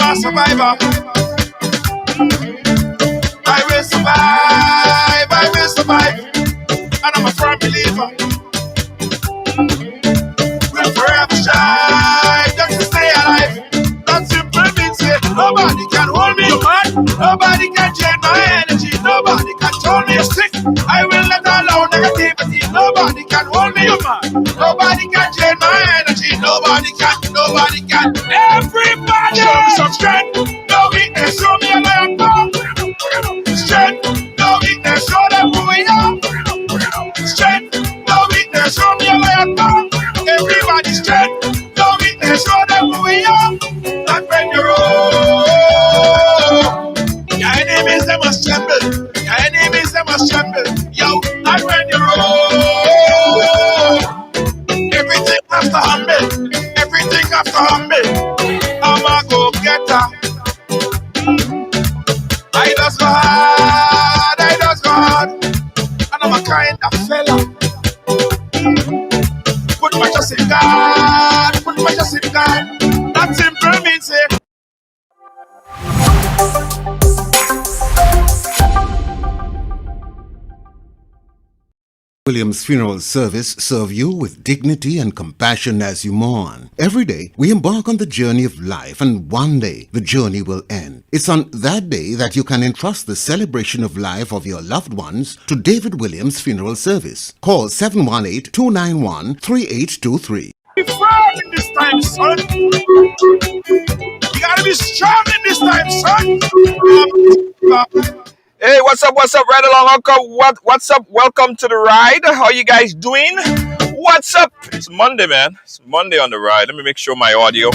a survivor. I will survive, I will survive. And I'm a firm believer. We'll forever shine just to stay alive. That simple means say, nobody can hold me, man. Nobody can drain my energy. Nobody can turn me sick. I will not allow negativity. Nobody can hold me, man. Nobody can drain my energy. Nobody can. Everybody show me some strength. No weakness, show me a lion bone. Strength, no weakness, show them who we are. Strength, no weakness, show me a lion bone. Everybody strength, no weakness, show them who we are. Not when you're old. Your enemies, they must tremble. Your enemies, they must tremble. Yo, not when you're old. Everything has to humble. Everything has to humble. I'm a go-getter. I just go hard, and I'm a kind of fella. Put my trust in God, put my trust in God. That simple means it. Williams Funeral Service serve you with dignity and compassion as you mourn. Every day, we embark on the journey of life, and one day, the journey will end. It's on that day that you can entrust the celebration of life of your loved ones to David Williams Funeral Service. Call 718-291-3823. Be firm in this time, son. You gotta be strong in this time, son. Hey, what's up, Ridealong? What's up? Welcome to the ride. How you guys doing? What's up? It's Monday, man. It's Monday on the ride. Let me make sure my audio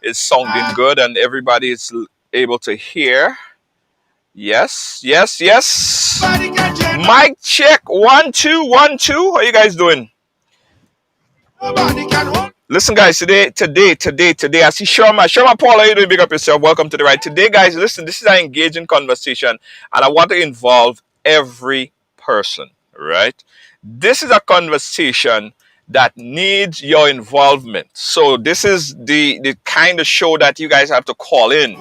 is sounding good and everybody is able to hear. Yes. Mic check. 1 2 1 2. How you guys doing? Listen, guys, today, I see Sherma Paul, how you doing? Big up yourself. Welcome to the ride. Today, guys, listen, this is an engaging conversation, and I want to involve every person, right? This is a conversation that needs your involvement. So this is the kind of show that you guys have to call in.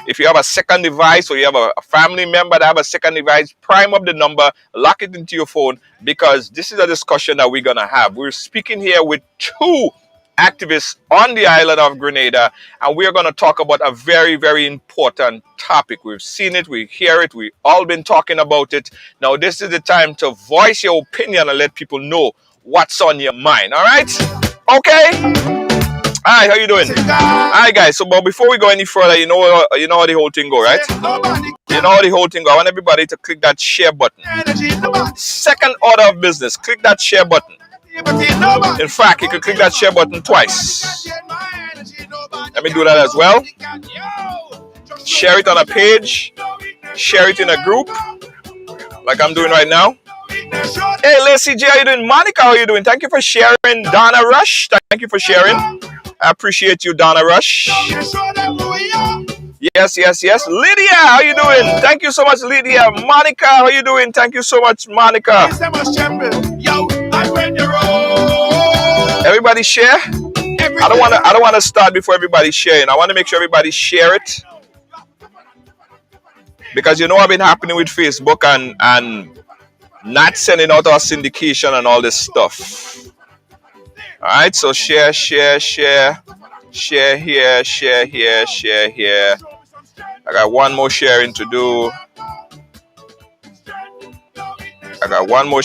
If you have a second device or you have a family member that have a second device, prime up the number, lock it into your phone, because this is a discussion that we're going to have. We're speaking here with two activists on the island of Grenada, and we're going to talk about a very, very important topic. We've seen it, we hear it, we've all been talking about it. Now, this is the time to voice your opinion and let people know what's on your mind. All right? Okay? All right, how you doing? All right, guys. So, but before we go any further, you know how the whole thing go, right? You know how the whole thing go. I want everybody to click that share button. Second order of business, click that share button. In fact, you can click that share button twice. Let me do that as well. Share it on a page. Share it in a group, like I'm doing right now. Hey, Lacey J, how you doing? Monica, how you doing? Thank you for sharing. Donna Rush, thank you for sharing. I appreciate you, Donna Rush. Yes. Lydia, how you doing? Thank you so much, Lydia. Monica, how you doing? Thank you so much, Monica. Everybody share. I don't want to start before everybody sharing. I want to make sure everybody share it, because you know what's been happening with Facebook and not sending out our syndication and all this stuff. All right, so share here. I got one more sharing to do. I got one more.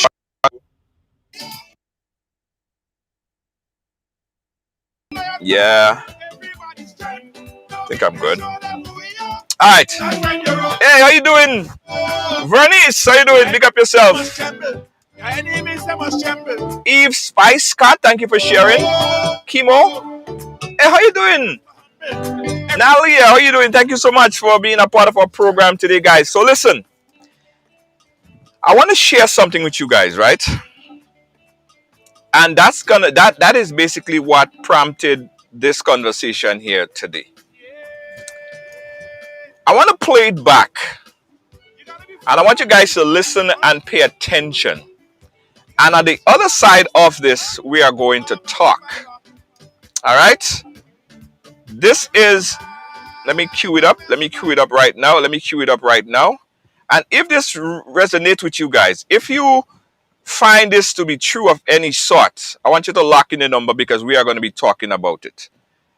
Yeah, I think I'm good. All right. Hey, how you doing? Vernice, how you doing? Big up yourself. Eve Spice Scott, thank you for sharing. Kimo, hey, how you doing? Nalia, how you doing? Thank you so much for being a part of our program today, guys. So listen, I want to share something with you guys, right? And that is basically what prompted this conversation here today. I want to play it back, and I want you guys to listen and pay attention. And on the other side of this, we are going to talk. All right? This is Let me cue it up. Let me cue it up right now. Let me cue it up right now. And if this resonates with you guys, if you find this to be true of any sort, I want you to lock in the number because we are going to be talking about it.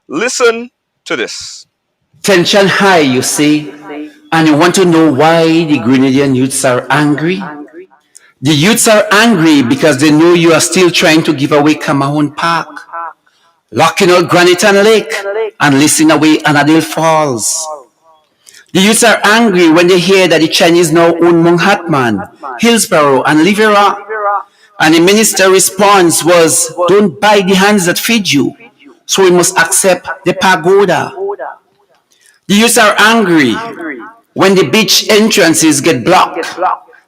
Listen to this. Tension high, you see, and you want to know why the Grenadian youths are angry? The youths are angry because they know you are still trying to give away Cameroon Park, locking out Graniton Lake, and leasing away Anadale Falls. The youths are angry when they hear that the Chinese now own Monghatman, Hillsborough, and Livera. And the minister's response was, don't buy the hands that feed you, so we must accept the pagoda. The youths are angry when the beach entrances get blocked.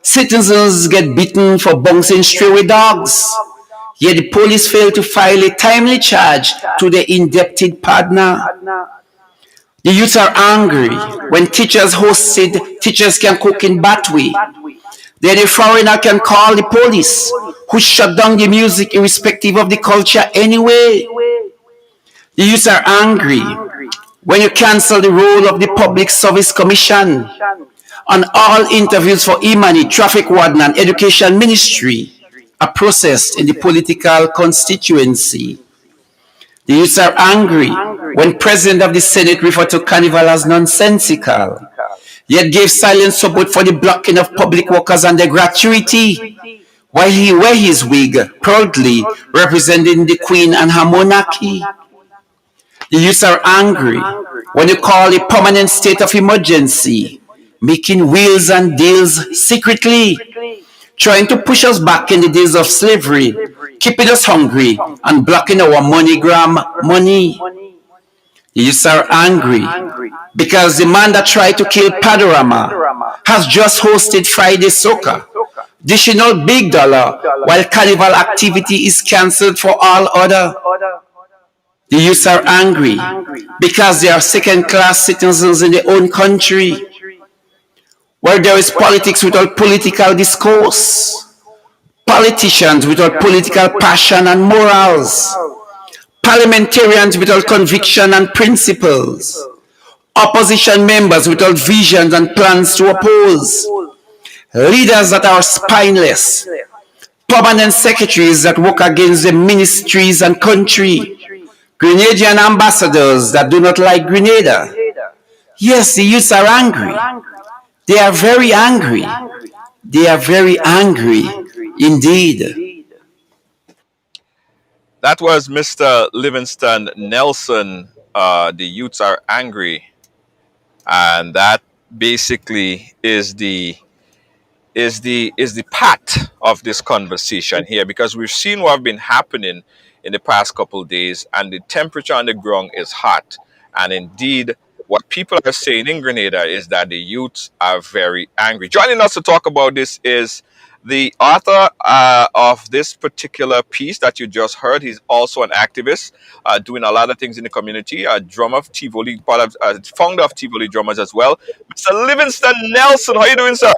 Citizens get beaten for bouncing stray with dogs. Yet the police fail to file a timely charge to the indebted partner. The youths are angry when teachers hosted Teachers Can Cook in Batway. Then a foreigner can call the police, who shut down the music irrespective of the culture anyway. The youths are angry when you cancel the role of the Public Service Commission on all interviews for e-money, traffic warden, and education ministry are processed in the political constituency. The youths are angry when President of the Senate referred to Carnival as nonsensical, yet gave silent support for the blocking of public workers and their gratuity, while he wear his wig proudly representing the Queen and her monarchy. The youths are angry when you call a permanent state of emergency, making wheels and deals secretly, trying to push us back in the days of slavery, keeping us hungry and blocking our MoneyGram money. The youths are angry because the man that tried to kill Panorama has just hosted Friday Soca, dishing out big dollar while carnival activity is cancelled for all other. The youths are angry because they are second-class citizens in their own country, where there is politics without political discourse, politicians without political passion and morals, parliamentarians without conviction and principles, opposition members without visions and plans to oppose, leaders that are spineless, permanent secretaries that work against the ministries and country, Grenadian ambassadors that do not like Grenada. Yes, the youths are angry. They are very angry. They are very angry indeed. That was Mr. Livingston Nelson. The youths are angry, and that basically is the part of this conversation here, because we've seen what have been happening in the past couple of days, and the temperature on the ground is hot. And indeed, what people are saying in Grenada is that the youths are very angry. Joining us to talk about this is the author of this particular piece that you just heard. He's also an activist, doing a lot of things in the community, a drummer of Tivoli, part of, founder of Tivoli Drummers as well. Mr. Livingston Nelson, how are you doing, sir?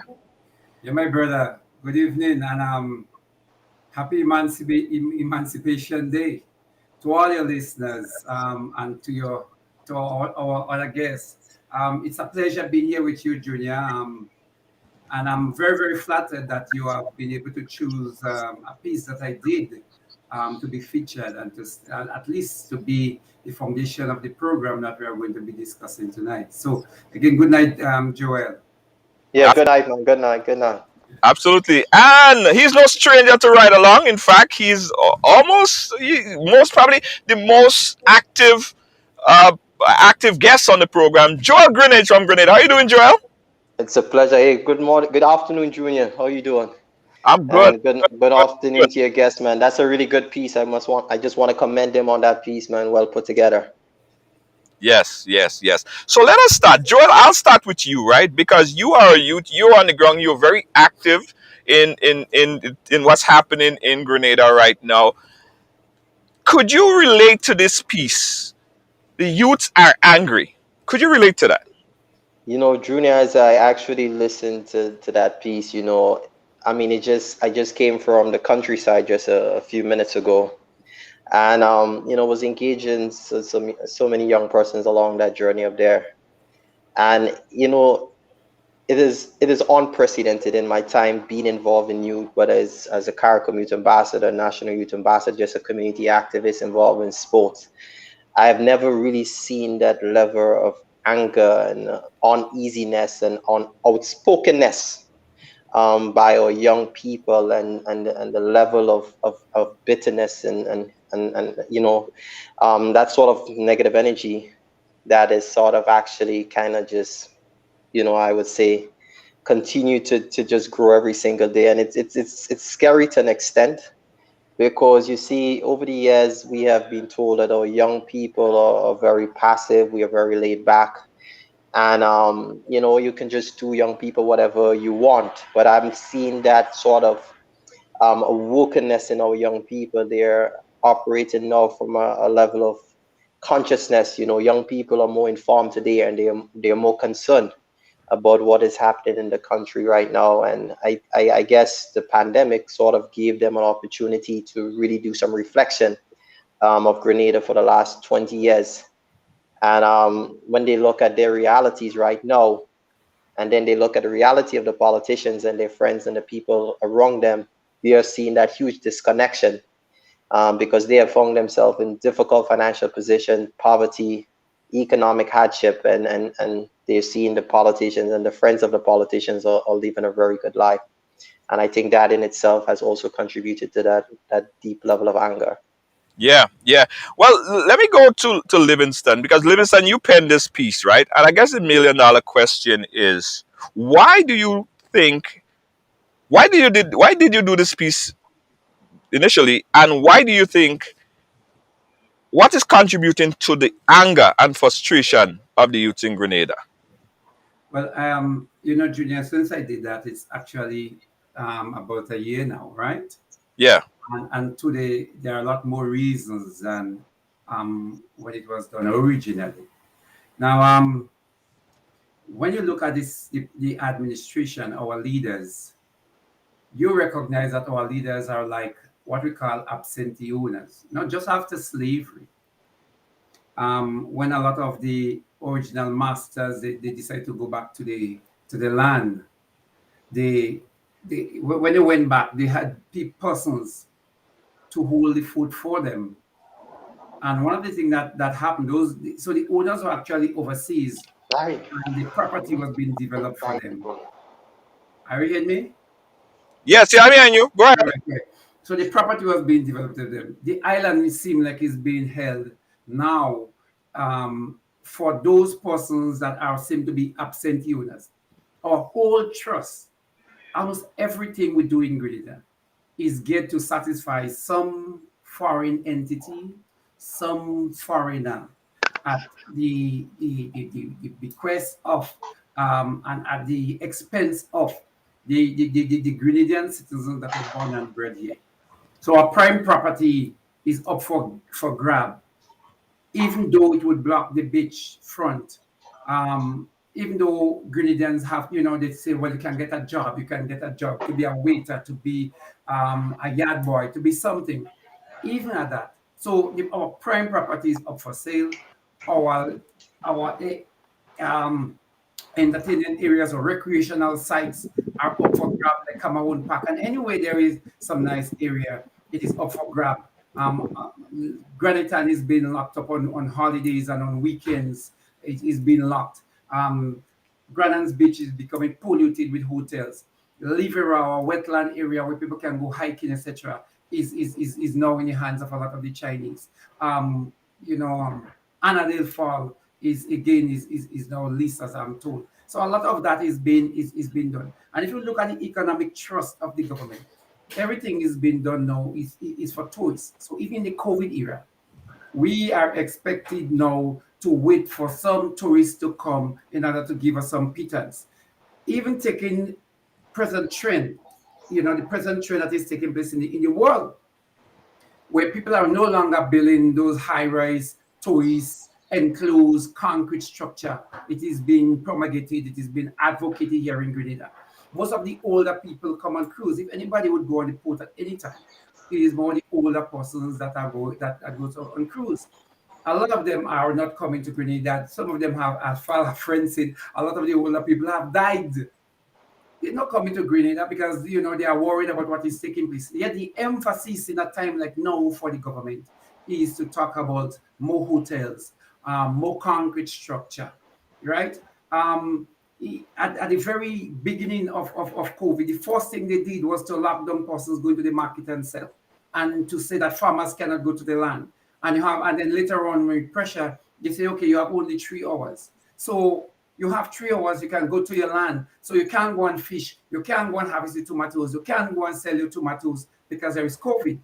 Yeah, my brother. Good evening, and happy Emancipation Day to all your listeners, and to our other guests. It's a pleasure being here with you, Junior. And I'm very, very flattered that you have been able to choose a piece that I did to be featured and to at least to be the foundation of the program that we are going to be discussing tonight. So again, good night, Joel. Yeah, good night, man. Good night. Good night. Absolutely. And he's no stranger to Ridealong. In fact, he's most probably the most active guest on the program, Joel Grenade from Grenade. How are you doing, Joel? It's a pleasure. Hey, good morning. Good afternoon, Junior. How are you doing? I'm good. And good afternoon to your guest, man. That's a really good piece. I just want to commend him on that piece, man. Well put together. Yes. So let us start. Joel, I'll start with you, right? Because you are a youth, you're on the ground, you're very active in what's happening in Grenada right now. Could you relate to this piece? The youths are angry. Could you relate to that? You know, Junior, as I actually listened to that piece, you know, I mean, I just came from the countryside just a few minutes ago. And you know, was engaging so many young persons along that journey up there. And it is unprecedented in my time being involved in youth, whether it's as a CARICOM youth ambassador, national youth ambassador, just a community activist involved in sports. I have never really seen that level of anger and uneasiness and outspokenness by our young people, and the level of bitterness and that sort of negative energy that is sort of actually kind of just, I would say, continue to just grow every single day. And it's scary to an extent, because you see, over the years we have been told that our young people are very passive, we are very laid back, and you can just do young people whatever you want. But I'm seeing that sort of awokenness in our young people. They're operating now from a level of consciousness. Young people are more informed today, and they're more concerned about what is happening in the country right now. And I guess the pandemic sort of gave them an opportunity to really do some reflection of Grenada for the last 20 years. And when they look at their realities right now, and then they look at the reality of the politicians and their friends and the people around them, they are seeing that huge disconnection, because they have found themselves in difficult financial position, poverty, economic hardship, and they're seeing the politicians and the friends of the politicians are living a very good life. And I think that in itself has also contributed to that deep level of anger. Yeah, yeah. Well, let me go to Livingston, because Livingston, you penned this piece, right? And I guess the $1 million question is, why do you think why did you do this piece initially, and why do you think, what is contributing to the anger and frustration of the youth in Grenada? Well, Junior, since I did that, it's actually about a year now, right? Yeah, And today there are a lot more reasons than when it was done originally. Now, when you look at the administration, our leaders, you recognize that our leaders are like what we call absentee owners. Not just after slavery, when a lot of the original masters they decide to go back to the land, they when they went back, they had persons to hold the food for them. And one of the things that happened, so the owners were actually overseas, Right. and the property was being developed for them. Are you hearing me? yes, yeah, I mean, you go All ahead. right, right. So the property was being developed to them. The island, it seemed like, is being held now for those persons that are seem to be absentee owners. Our whole trust, almost everything we do in Grenada, is geared to satisfy some foreign entity, some foreigner, at the bequest of and at the expense of the Grenadian citizens that were born and bred here. So our prime property is up for grab, even though it would block the beach front. Even though Grenadians have, they say, well, you can get a job, to be a waiter, to be a yard boy, to be something. Even at that. So our prime property is up for sale. Our um, entertainment areas or recreational sites are up for grab, like Cameroon Park. And anyway, there is some nice area, it is up for grab. Granitan is being locked up on holidays and on weekends. It is being locked. Granan's Beach is becoming polluted with hotels. Livera, our wetland area where people can go hiking, etc., is now in the hands of a lot of the Chinese. Um, Annandale Fall is again is now leased, as I'm told. So a lot of that is being done. And if you look at the economic trust of the government, everything is being done now is for tourists. So even in the COVID era, we are expected now to wait for some tourists to come in order to give us some pittance. Even taking present trend, the present trend that is taking place in the world, where people are no longer building those high-rise, tourist enclosed concrete structure. It is being promulgated, it is being advocated here in Grenada. Most of the older people come on cruise. If anybody would go on the port at any time, it is more the older persons that are go that goes on cruise. A lot of them are not coming to Grenada. Some of them have, as far as friends said, a lot of the older people have died. They're not coming to Grenada because they are worried about what is taking place. Yet the emphasis in a time like now for the government is to talk about more hotels, more concrete structure, right? Um, at the very beginning of COVID, the first thing they did was to lock down persons going to the market and sell, and to say that farmers cannot go to the land. And then later on, with pressure, they say, okay, you have only 3 hours. So you have 3 hours, you can go to your land. So you can't go and fish, you can't go and harvest the tomatoes, you can't go and sell your tomatoes because there is COVID.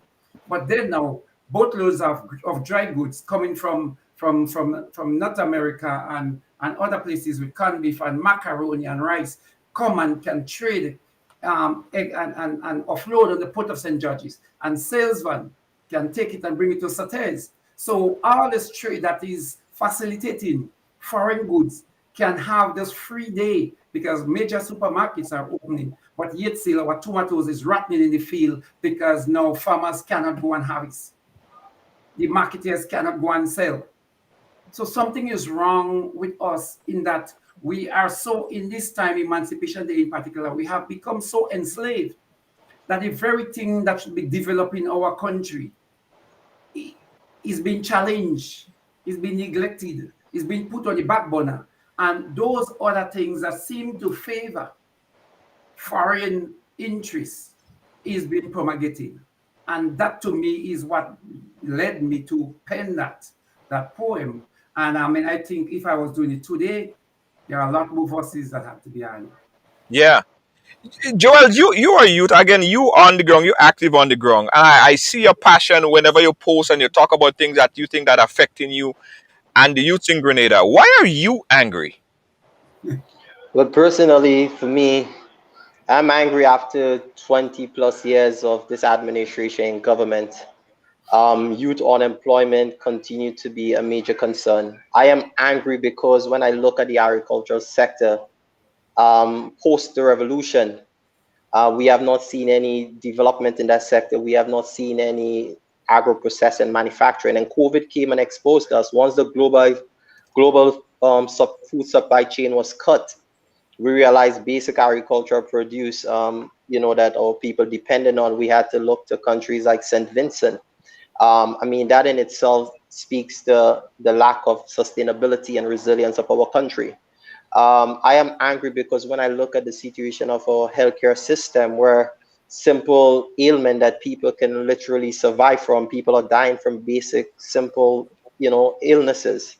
But then now, boatloads of dry goods coming from North America and other places with canned beef and macaroni and rice come and can trade and offload on the port of St. George's, and sales van can take it and bring it to Satés. So all this trade that is facilitating foreign goods can have this free day because major supermarkets are opening, but yet still our tomatoes is rotting in the field because now farmers cannot go and harvest. The marketers cannot go and sell. So something is wrong with us in that we are so, in this time, Emancipation Day in particular, we have become so enslaved that the very thing that should be developing our country is being challenged, is being neglected, is being put on the back burner. And those other things that seem to favor foreign interests is being promulgated. And that to me is what led me to pen that poem. And I mean, I think if I was doing it today, there are a lot more voices that have to be heard. Yeah. Joel, you are youth again. You on the ground. You active on the ground, and I see your passion whenever you post and you talk about things that you think that are affecting you and the youth in Grenada. Why are you angry? But personally, for me, I'm angry after 20 plus years of this administration in government. Youth unemployment continue to be a major concern. I am angry because when I look at the agricultural sector, post the revolution, we have not seen any development in that sector. We have not seen any agro processing manufacturing. And COVID came and exposed us. Once the global food supply chain was cut, we realized basic agricultural produce, that our people depended on. We had to look to countries like St. Vincent. I mean, that in itself speaks to the lack of sustainability and resilience of our country. I am angry because when I look at the situation of our healthcare system, where simple ailment that people can literally survive from, people are dying from basic, simple, illnesses.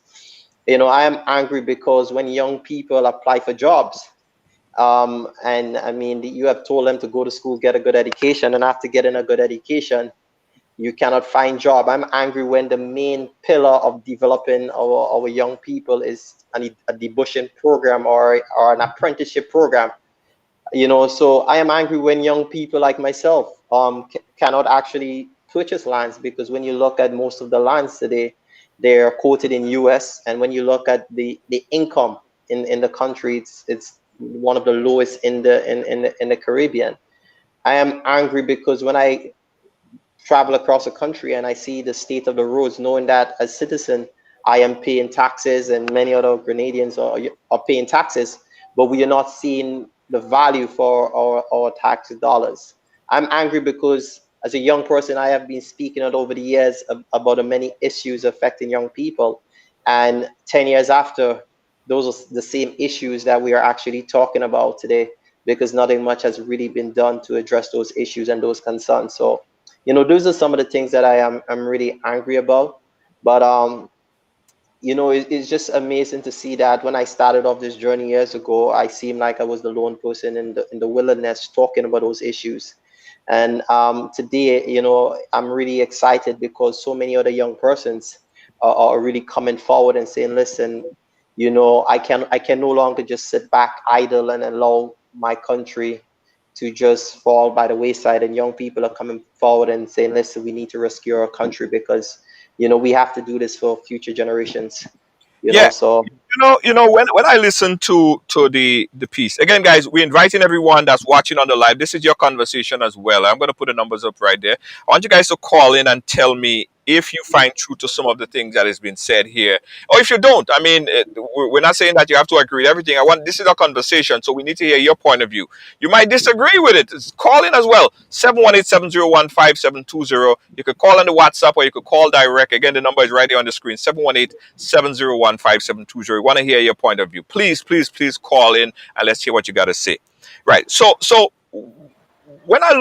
I am angry because when young people apply for jobs, and I mean, you have told them to go to school, get a good education, and after getting a good education, you cannot find job. I'm angry when the main pillar of developing our young people is a debushing program or an apprenticeship program. So I am angry when young people like myself cannot actually purchase lands, because when you look at most of the lands today, they're quoted in US, and when you look at the income in the country, it's one of the lowest in the Caribbean. I am angry because when I travel across the country and I see the state of the roads, knowing that as citizen, I am paying taxes and many other Grenadians are paying taxes, but we are not seeing the value for our tax dollars. I'm angry because as a young person, I have been speaking out over the years about the many issues affecting young people. And 10 years after, those are the same issues that we are actually talking about today, because nothing much has really been done to address those issues and those concerns. So, those are some of the things that I'm really angry about. But it's just amazing to see that when I started off this journey years ago, I seemed like I was the lone person in the wilderness talking about those issues. And today, I'm really excited because so many other young persons are really coming forward and saying, listen, I can no longer just sit back idle and allow my country to just fall by the wayside. And young people are coming forward and saying, listen, we need to rescue our country because we have to do this for future generations. Yeah. So When I listen to the piece again, guys, we're inviting everyone that's watching on the live. This is your conversation as well. I'm going to put the numbers up right there. I want you guys to call in and tell me if you find true to some of the things that has been said here, or if you don't. I mean, we're not saying that you have to agree with everything. This is a conversation, so we need to hear your point of view. You might disagree with it. Call in as well. 718-701-5720. You could call on the WhatsApp or you could call direct. Again, the number is right here on the screen. 718-701-5720. We want to hear your point of view. Please, please, please call in and let's hear what you got to say. Right. So when I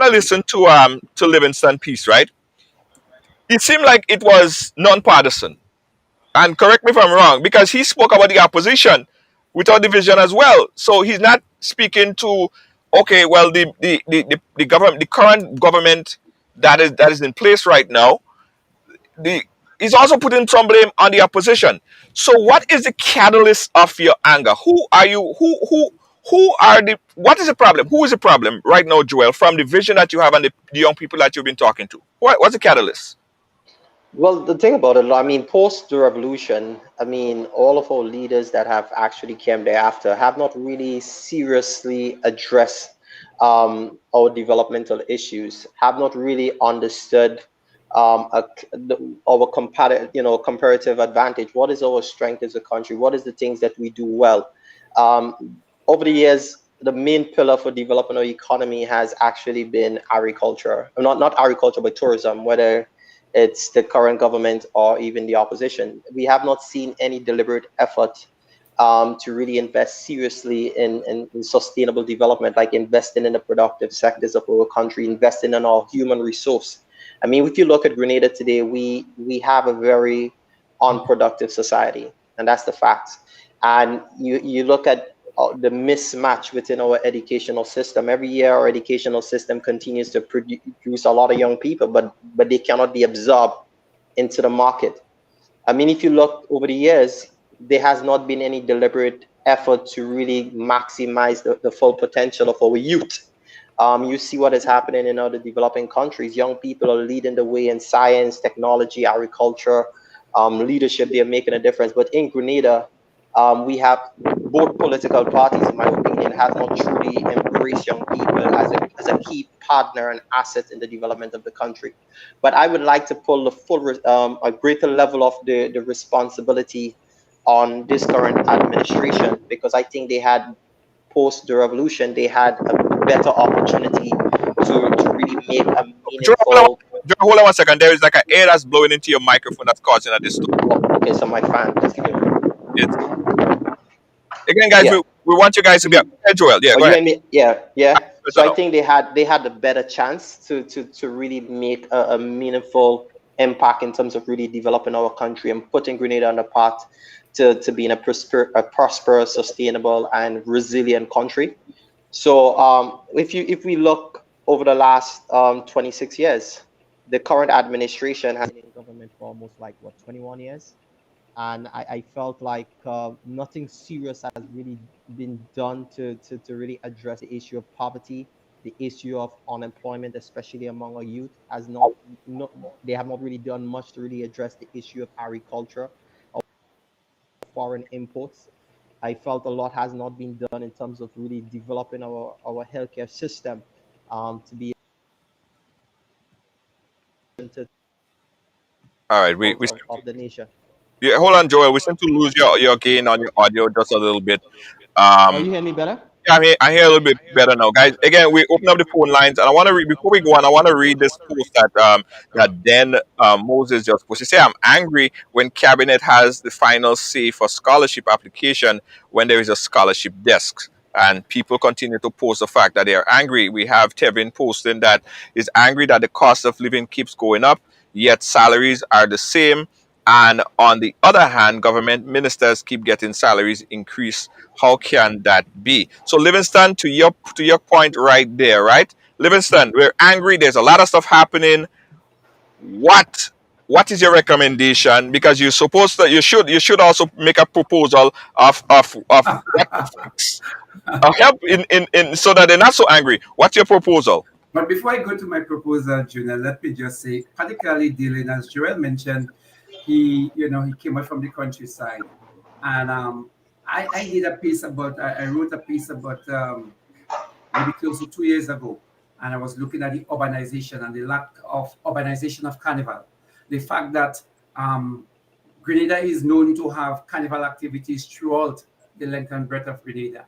listen to Livingston piece, right? It seemed like it was non-partisan. And correct me if I'm wrong, because he spoke about the opposition without division as well. So he's not speaking to, okay, well, the government, the current government that is in place right now, he's also putting some blame on the opposition. So what is the catalyst of your anger? Who are you? What is the problem? Who is the problem right now, Joel, from the vision that you have and the young people that you've been talking to? What's the catalyst? Well, the thing about it, I mean, post the revolution, I mean, all of our leaders that have actually came thereafter have not really seriously addressed our developmental issues, have not really understood our comparative advantage. What is our strength as a country? What is the things that we do well? Over the years, the main pillar for developing our economy has actually been agriculture, not agriculture, but tourism, whether it's the current government or even the opposition. We have not seen any deliberate effort to really invest seriously in sustainable development, like investing in the productive sectors of our country, investing in our human resource. I mean, if you look at Grenada today, we have a very unproductive society, and that's the fact. And you look at the mismatch within our educational system. Every year, our educational system continues to produce a lot of young people, but they cannot be absorbed into the market. I mean, if you look over the years, there has not been any deliberate effort to really maximize the full potential of our youth. You see what is happening in other developing countries. Young people are leading the way in science, technology, agriculture, leadership. They are making a difference. But in Grenada, we have both political parties, in my opinion, have not truly embraced young people as a key partner and asset in the development of the country. But I would like to pull a greater level of the responsibility on this current administration, because I think they had, post the revolution, they had a better opportunity to really make a meaningful. Joel, hold on 1 second. There is like an air that's blowing into your microphone that's causing a distortion. Okay, so my fan. Just give me a minute. It's, again, guys, Yeah. we want you guys to be up. Hey, Joel, yeah, go ahead. Yeah. So I think they had a better chance to really make a meaningful impact in terms of really developing our country and putting Grenada on the path to being a prosperous, sustainable, and resilient country. So if we look over the last 26 years, the current administration has been in government for almost 21 years. And I felt like nothing serious has really been done to really address the issue of poverty, the issue of unemployment, especially among our youth. They have not really done much to really address the issue of agriculture or foreign imports. I felt a lot has not been done in terms of really developing our healthcare system to be to All right, we of the nation. yeah, hold on, Joel. We seem to lose your gain on your audio just a little bit. Oh, you Um, hear me better? yeah, I hear a little bit better now, guys. Again, we open up the phone lines, and I want to read before we go on. I want to read this post that Dan Moses just posted. He say, "I'm angry when cabinet has the final say for scholarship application when there is a scholarship desk." And people continue to post the fact that they are angry. We have Tevin posting that is angry that the cost of living keeps going up, yet salaries are the same. And on the other hand, government ministers keep getting salaries increased. How can that be? So, Livingston, to your point right there, right? Livingston, we're angry. There's a lot of stuff happening. What what is your recommendation? Because you should also make a proposal of what to fix, help in so that they're not so angry. What's your proposal? But before I go to my proposal, Junior, let me just say, particularly dealing, as Joel mentioned, he came out from the countryside, and I did a piece about, I wrote a piece about maybe close to 2 years ago, and I was looking at the urbanization and the lack of urbanization of Carnival. the fact that Grenada is known to have carnival activities throughout the length and breadth of Grenada.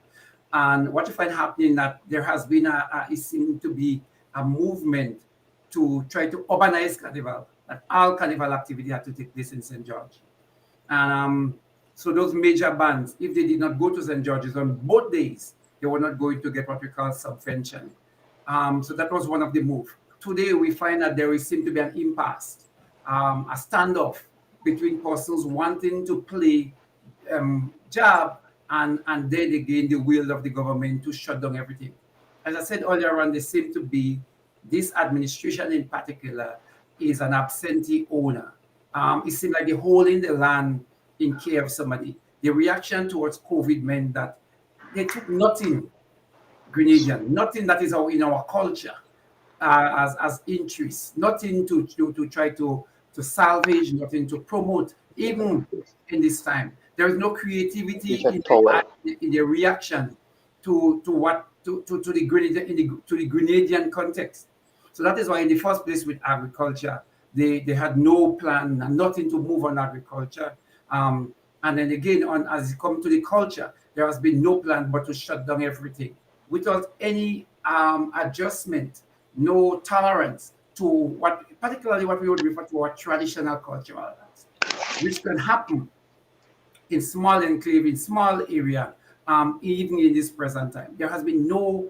And what you find happening that there has been it seems to be a movement to try to urbanize carnival, that all carnival activity had to take place in St. George. And so those major bands, if they did not go to St. George's on both days, they were not going to get what we call subvention. So that was one of the moves. Today, we find that there seems to be an impasse, a standoff between persons wanting to play jab and then again the will of the government to shut down everything. As I said earlier on, they seem to be, this administration in particular is an absentee owner. It seems like they're holding the land in care of somebody. The reaction towards COVID meant that they took nothing Grenadian, nothing that is in our culture as interest, nothing to try to salvage, nothing to promote, even in this time. There is no creativity in the reaction to the Grenadian context. So that is why in the first place with agriculture, they had no plan and nothing to move on agriculture. And then again, as it comes to the culture, there has been no plan but to shut down everything without any adjustment, no tolerance to particularly what we would refer to as traditional cultural arts, which can happen in small enclave, in small area, even in this present time. There has been no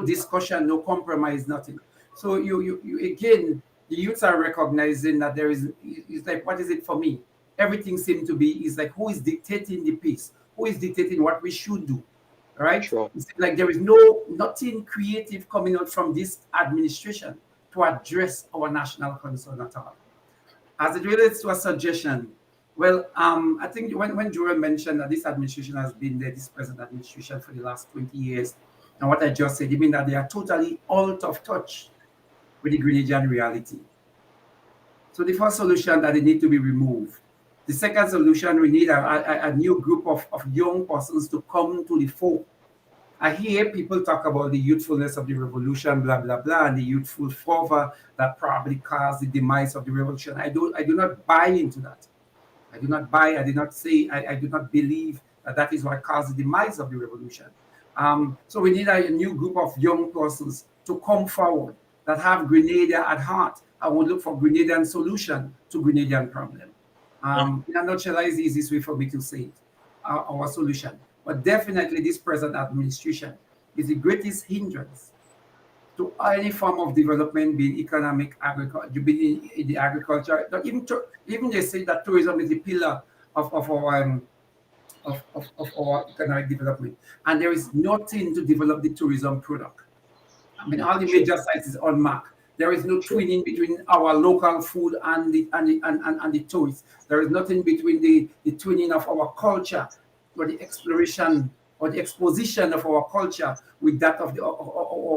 discussion, no compromise, nothing. So you again, the youths are recognizing that it's like, what is it for me? Everything seems to be, is like, who is dictating the pace? Who is dictating what we should do? Right? Sure. It's like there is nothing creative coming out from this administration to address our national concern at all. As it relates to a suggestion, well, I think when Joel mentioned that this administration has been there, this present administration, for the last 20 years, and what I just said, you mean that they are totally out of touch with the Grenadian reality. So the first solution that they need to be removed. The second solution, we need a new group of young persons to come to the fore. I hear people talk about the youthfulness of the revolution, blah, blah, blah, and the youthful fervor that probably caused the demise of the revolution. I do not buy into that. I do not believe that is what caused the demise of the revolution. So we need a new group of young persons to come forward that have Grenada at heart and will look for Grenadian solution to Grenadian problem. In a nutshell, that is the easiest way for me to say it, our solution. But definitely this present administration is the greatest hindrance to any form of development, being economic, agriculture, being in the agriculture. Even they say that tourism is the pillar of our economic development. And there is nothing to develop the tourism product. I mean, all the major sites is unmarked. There is no twinning between our local food and the tourists. There is nothing between the twinning of our culture or the exploration or the exposition of our culture with that of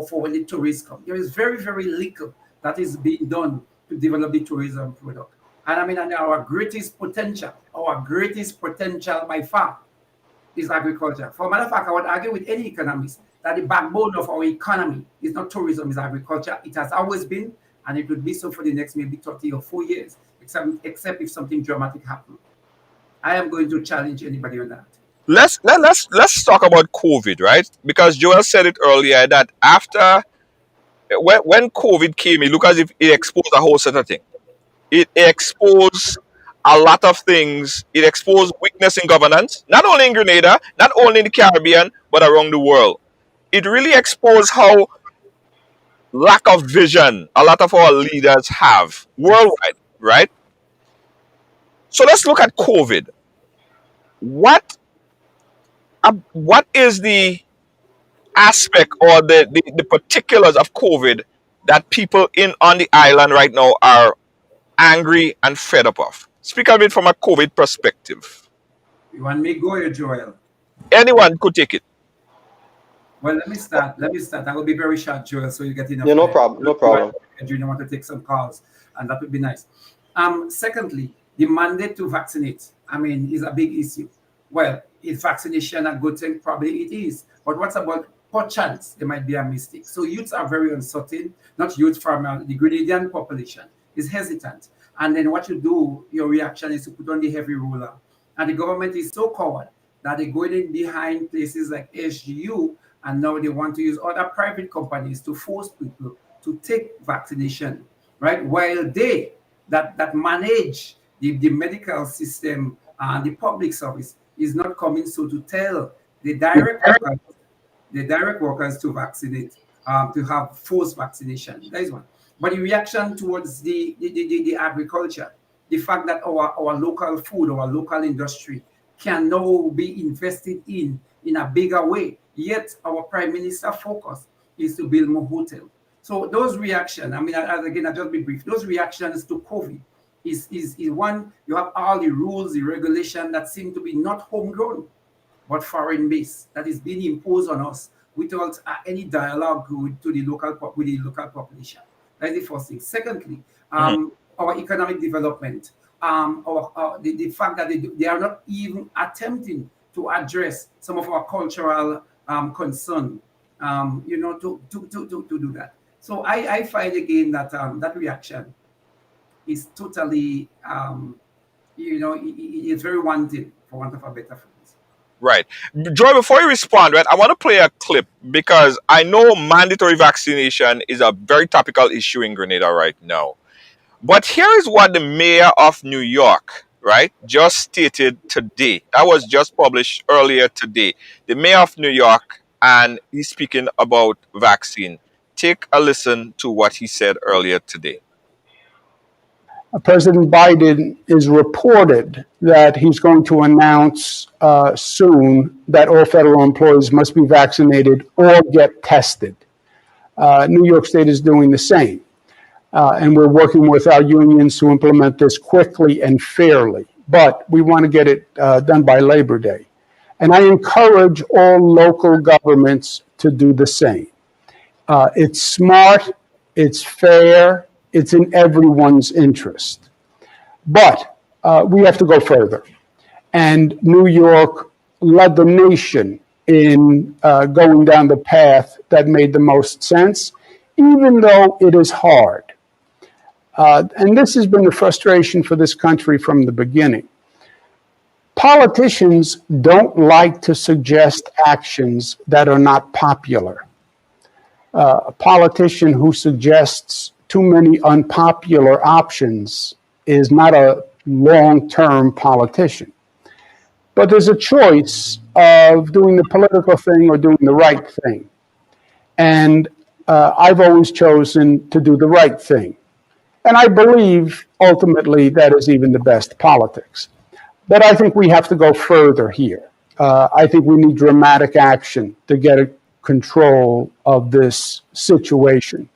for when the tourists come. There is very, very little that is being done to develop the tourism product. And I mean, and our greatest potential by far is agriculture. For a matter of fact, I would argue with any economist that the backbone of our economy is not tourism, it's agriculture. It has always been, and it will be so for the next maybe 30 or 4 years, except if something dramatic happens. I am going to challenge anybody on that. Let's talk about COVID, right? Because Joel said it earlier that after when COVID came, it looked as if it exposed a whole set of things. It exposed a lot of things. It exposed weakness in governance, not only in Grenada, not only in the Caribbean, but around the world. It really exposed how lack of vision a lot of our leaders have worldwide, right? So let's look at COVID. What is the aspect or the particulars of COVID that people on the island right now are angry and fed up of? Speak of it from a COVID perspective. You want me to go here, Joel? Anyone could take it. Well, let me start. I will be very short, Joel, so you get enough. Yeah, no problem. No problem. And you want to take some calls, and that would be nice. Secondly, the mandate to vaccinate, I mean, is a big issue. Well, is vaccination a good thing? Probably it is. But what's about perchance there might be a mistake? So youths are very uncertain, not youth from the Grenadian population is hesitant. And then what you do, your reaction is to put on the heavy roller. And the government is so coward that they're going in behind places like SGU, and now they want to use other private companies to force people to take vaccination, right? While they that manage the medical system and the public service is not coming so to tell the direct workers to vaccinate, to have forced vaccination. That is one. But the reaction towards the agriculture, the fact that our local food, our local industry can now be invested in a bigger way. Yet our prime minister focus is to build more hotels. So those reactions, I mean, again, I'll just be brief. Those reactions to COVID is one, you have all the rules, the regulation that seem to be not homegrown, but foreign based, that is being imposed on us without any dialogue with the local population. That's the first thing. Secondly, our economic development, the fact that they are not even attempting to address some of our cultural concern, to do that. So I find again that that reaction is totally, it's very wanting, for want of a better phrase. Right. Joy, before you respond, right, I want to play a clip because I know mandatory vaccination is a very topical issue in Grenada right now. But here is what the mayor of New York, right, just stated today. That was just published earlier today. The mayor of New York, and he's speaking about vaccine. Take a listen to what he said earlier today. President Biden is reported that he's going to announce soon that all federal employees must be vaccinated or get tested. New York State is doing the same. And we're working with our unions to implement this quickly and fairly. But we want to get it done by Labor Day. And I encourage all local governments to do the same. It's smart, it's fair, it's in everyone's interest. But we have to go further. And New York led the nation in going down the path that made the most sense, even though it is hard. And this has been the frustration for this country from the beginning. Politicians don't like to suggest actions that are not popular. A politician who suggests too many unpopular options is not a long-term politician. But there's a choice of doing the political thing or doing the right thing. And I've always chosen to do the right thing. And I believe ultimately that is even the best politics. But I think we have to go further here. I think we need dramatic action to get a control of this situation.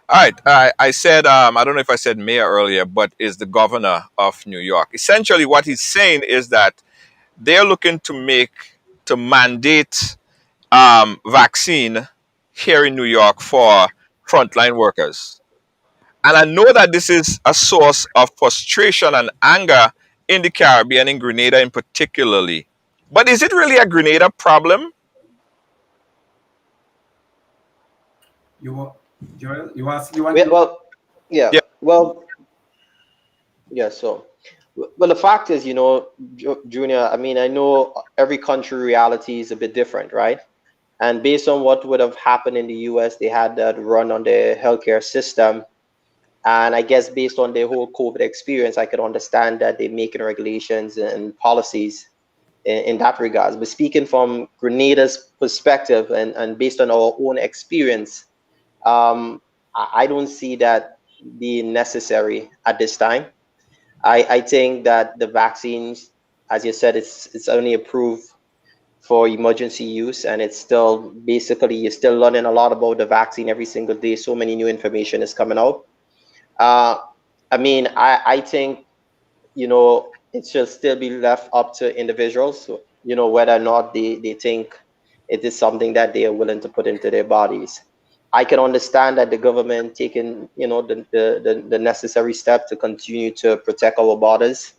All right. I said, I don't know if I said mayor earlier, but is the governor of New York. Essentially, what he's saying is that they're looking to mandate vaccine here in New York for frontline workers. And I know that this is a source of frustration and anger in the Caribbean, in Grenada in particularly. But is it really a Grenada problem? Joel, you ask, you want Yeah, to? well, yeah. Yeah. Well, yeah. So, well, the fact is, Junior. I mean, I know every country reality is a bit different, right? And based on what would have happened in the U.S., they had that run on the healthcare system. And I guess based on their whole COVID experience, I could understand that they're making regulations and policies in that regards. But speaking from Grenada's perspective and based on our own experience, I don't see that being necessary at this time. I think that the vaccines, as you said, it's only approved for emergency use, and it's still basically you're still learning a lot about the vaccine every single day. So many new information is coming out. I mean, I think, it should still be left up to individuals, whether or not they think it is something that they are willing to put into their bodies. I can understand that the government taking, the necessary step to continue to protect our borders,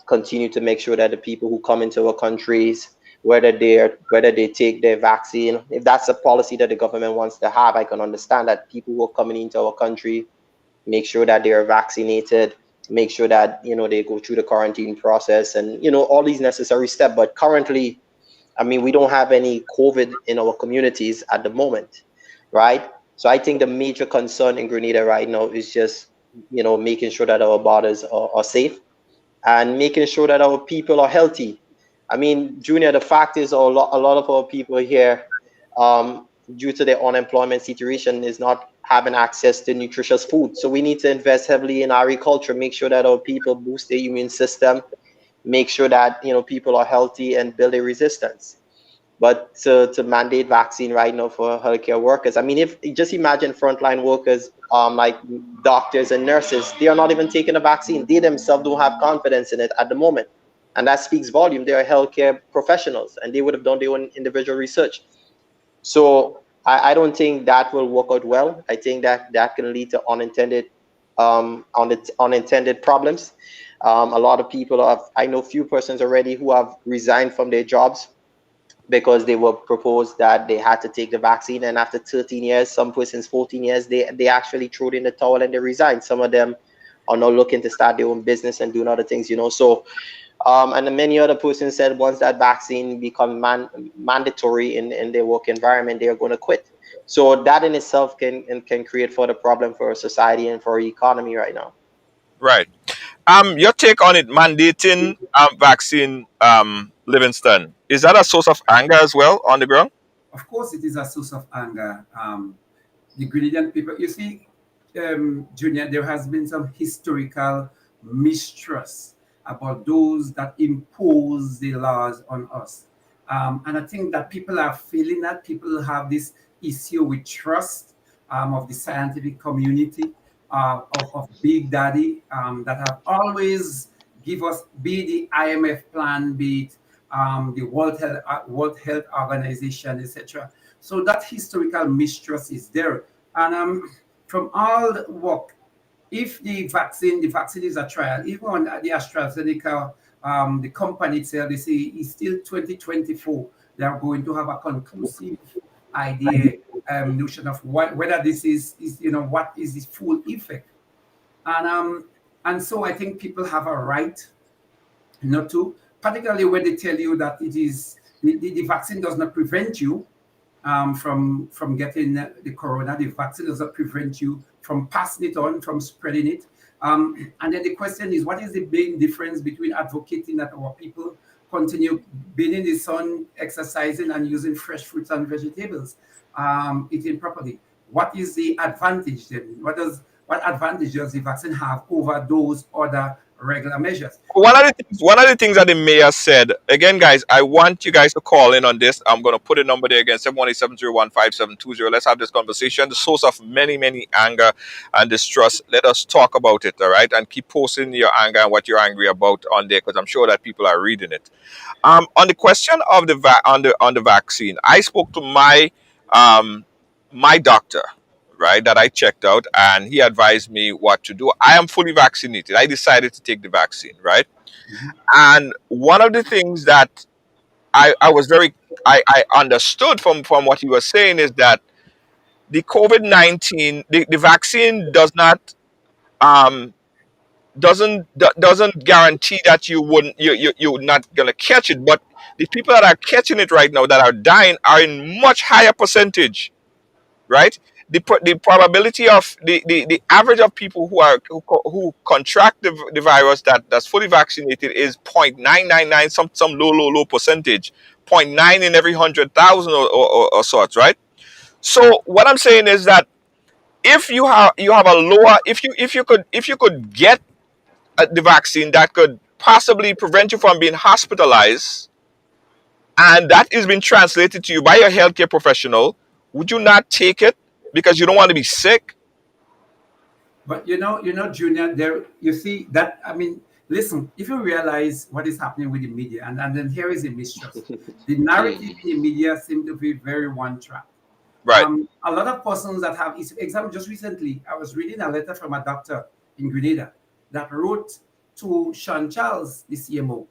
continue to make sure that the people who come into our countries, whether they take their vaccine, if that's a policy that the government wants to have, I can understand that people who are coming into our country make sure that they are vaccinated. make sure that, they go through the quarantine process and, all these necessary steps. But currently, I mean, we don't have any COVID in our communities at the moment, right? So I think the major concern in Grenada right now is just, making sure that our borders are safe and making sure that our people are healthy. I mean, Junior, the fact is a lot of our people here, due to their unemployment situation, is not having access to nutritious food. So we need to invest heavily in agriculture, make sure that our people boost their immune system, make sure that, people are healthy and build a resistance. But to mandate vaccine right now for healthcare workers, I mean, if just imagine frontline workers, like doctors and nurses, they are not even taking a vaccine. They themselves don't have confidence in it at the moment, and that speaks volume. They are healthcare professionals, and they would have done their own individual research. So I don't think that will work out well. I think that can lead to unintended problems. A lot of people I know few persons already who have resigned from their jobs because they were proposed that they had to take the vaccine, and after 13 years, some persons 14 years, they actually threw in the towel and they resigned. Some of them are now looking to start their own business and doing other things. So and then many other persons said once that vaccine become mandatory in their work environment, they are going to quit. So that in itself can create further problem for our society and for our economy right now. Right. Your take on it mandating vaccine, Livingston, is that a source of anger as well on the ground? Of course, it is a source of anger. The Grenadian people, you see, Junior, there has been some historical mistrust about those that impose the laws on us. And I think that people are feeling that people have this issue with trust of the scientific community, of Big Daddy, that have always give us, be the IMF plan, be it the World Health Organization, etc. So that historical mistrust is there. And from all the work, if the vaccine is a trial, even on the AstraZeneca, the company itself, they say it's still 2024. They are going to have a conclusive idea, notion of whether this is what is the full effect. And so I think people have a right not to, particularly when they tell you that it is the vaccine does not prevent you from getting the corona. The vaccine does not prevent you from passing it on, from spreading it. And then the question is, what is the main difference between advocating that our people continue being in the sun, exercising, and using fresh fruits and vegetables, eating properly? What is the advantage then? What advantage does the vaccine have over those other regular measures? One of the things that the mayor said, again, guys, I want you guys to call in on this. I'm going to put a number there again, 718-701-5720. Let's have this conversation. The source of many, many anger and distrust. Let us talk about it, all right? And keep posting your anger and what you're angry about on there, because I'm sure that people are reading it. On the question of on the vaccine, I spoke to my doctor, right, that I checked out, and he advised me what to do. I am fully vaccinated. I decided to take the vaccine, right? And one of the things that I was I understood from what he was saying is that the COVID-19, the vaccine um doesn't guarantee that you're not gonna catch it, but the people that are catching it right now that are dying are in much higher percentage, right? The probability of the average of people who contract the virus that's fully vaccinated is 0.999, some low percentage, 0.9 in every 100,000 or sorts, right? So what I'm saying is that if you have a lower, if you could get the vaccine that could possibly prevent you from being hospitalized, and that is being translated to you by a healthcare professional, would you not take it because you don't want to be sick? But Junior, there you see that. I mean, listen, if you realize what is happening with the media, and then here is a mistrust. The narrative in the media seem to be very one track. Right. A lot of persons that have example just recently, I was reading a letter from a doctor in Grenada that wrote to Sean Charles, the CMO,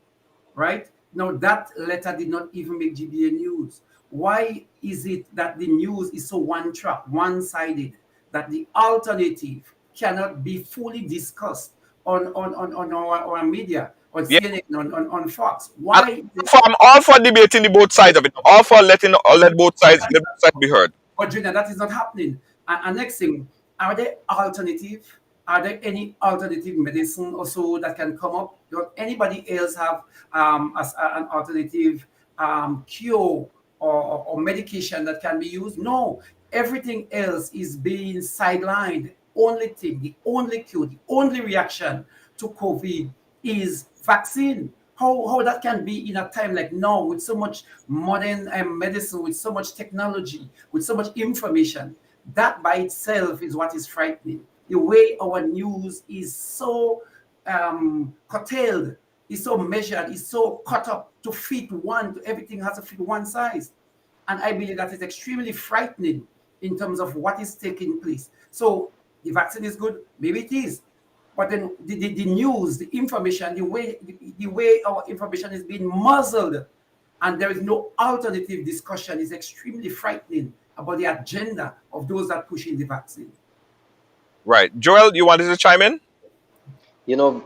right? Now that letter did not even make GBA news. Why is it that the news is so one track, one-sided, that the alternative cannot be fully discussed our media, on Yeah. CNN, on Fox. And Why? I'm all for debating the both sides of it. All for let both sides be heard. But Junior, that is not happening. And next thing, are there alternative? Are there any alternative medicine or so that can come up? Does anybody else have an alternative cure or medication that can be used? No. Everything else is being sidelined. Only thing, the only cure, the only reaction to COVID is vaccine. How that can be in a time like now with so much modern medicine, with so much technology, with so much information. That by itself is what is frightening. The way our news is so curtailed, is so measured, is so cut up to fit one, everything has to fit one size. And I believe that is extremely frightening in terms of what is taking place. So the vaccine is good, maybe it is. But then the news, the information, the way our information is being muzzled, and there is no alternative discussion, is extremely frightening about the agenda of those that pushing the vaccine. Right. Joel, you wanted to chime in? You know,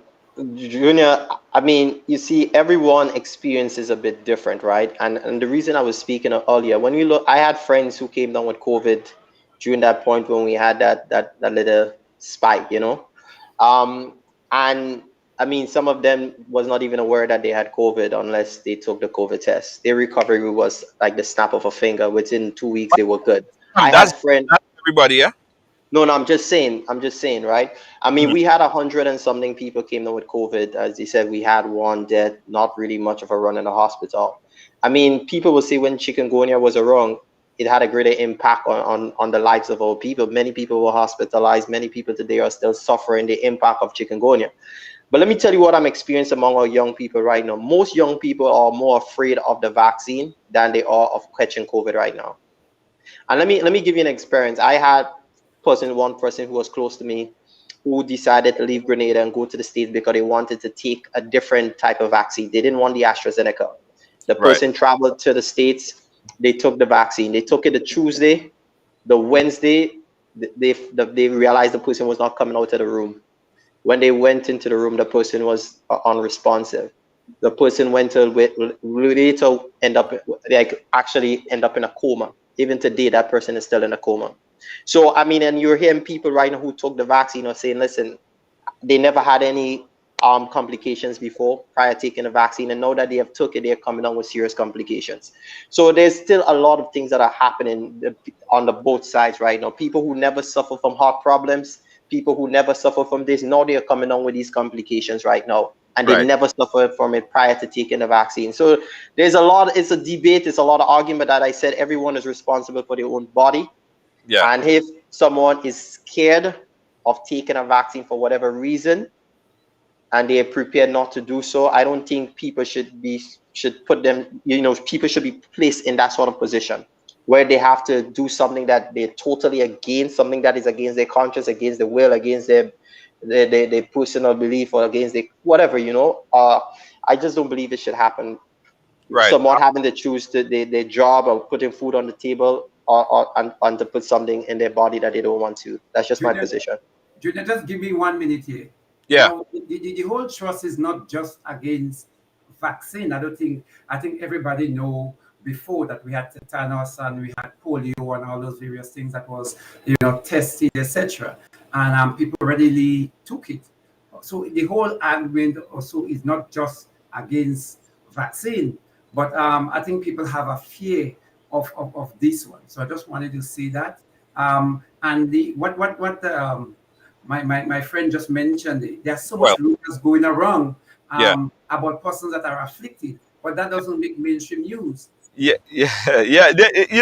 Junior, I mean, you see, everyone experience is a bit different, right? And the reason I was speaking of earlier, when we look, I had friends who came down with COVID during that point when we had that little spike, you know. And I mean, some of them was not even aware that they had COVID unless they took the COVID test. Their recovery was like the snap of a finger. Within 2 weeks, they were good. I That's had friends. everybody, yeah? No, I'm just saying. I'm just saying, right? I mean, Mhm. we had 100 and something people came down with COVID. As you said, we had one death, not really much of a run in the hospital. I mean, people will say when chikungunya was around, it had a greater impact on the lives of our people. Many people were hospitalized. Many people today are still suffering the impact of chikungunya. But let me tell you what I'm experiencing among our young people right now. Most young people are more afraid of the vaccine than they are of catching COVID right now. And let me give you an experience. I had one person who was close to me who decided to leave Grenada and go to the States because they wanted to take a different type of vaccine. They didn't want the AstraZeneca. The Right. person traveled to the States. They took the vaccine. They took it the Tuesday. The Wednesday, they realized the person was not coming out of the room. When they went into the room, the person was unresponsive. The person went to later actually end up in a coma. Even today, that person is still in a coma. So I mean, and you're hearing people right now who took the vaccine are saying, listen, they never had any complications before prior taking the vaccine, and now that they have took it, they're coming down with serious complications. So there's still a lot of things that are happening on the both sides right now. People who never suffer from heart problems, people who never suffer from this, now they're coming down with these complications right now, and they Right. never suffered from it prior to taking the vaccine. So there's a lot. It's a debate. It's a lot of argument that I said everyone is responsible for their own body, Yeah. and if someone is scared of taking a vaccine for whatever reason, and they are prepared not to do so, I don't think people should put them, people should be placed in that sort of position where they have to do something that they're totally against, something that is against their conscience, against the will, against their personal belief, or against their whatever, I just don't believe it should happen. Right. Someone having to choose their job or putting food on the table, and to put something in their body that they don't want to. That's just my Junior, position. Junior, just give me 1 minute here. Yeah. Now, the whole trust is not just against vaccine. I think everybody know before that we had tetanus and we had polio and all those various things that was, tested, etc. And people readily took it. So the whole argument also is not just against vaccine, but I think people have a fear of this one. So I just wanted to see that. And the what my friend just mentioned, there's so much Well, rumors going around yeah. about persons that are afflicted, but that doesn't make mainstream news. Yeah, yeah, yeah.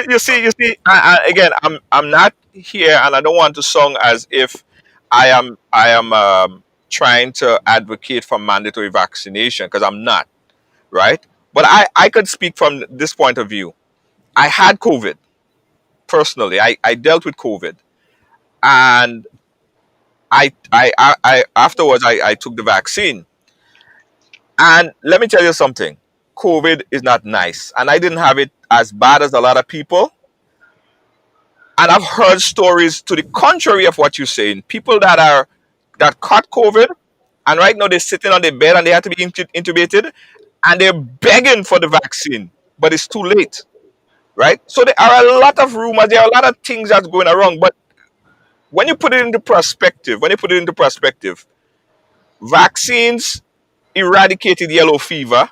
You see. Again, I'm not here, and I don't want to sound as if I am trying to advocate for mandatory vaccination because I'm not, right? But I could speak from this point of view. I had COVID personally. I dealt with COVID, and I afterwards I took the vaccine. And let me tell you something. COVID is not nice, and I didn't have it as bad as a lot of people. And I've heard stories to the contrary of what you're saying. People that caught COVID And right now they're sitting on their bed and they have to be intubated, and they're begging for the vaccine, but it's too late, right? So there are a lot of rumors, there are a lot of things that's going around. But when you put it into perspective, vaccines eradicated yellow fever.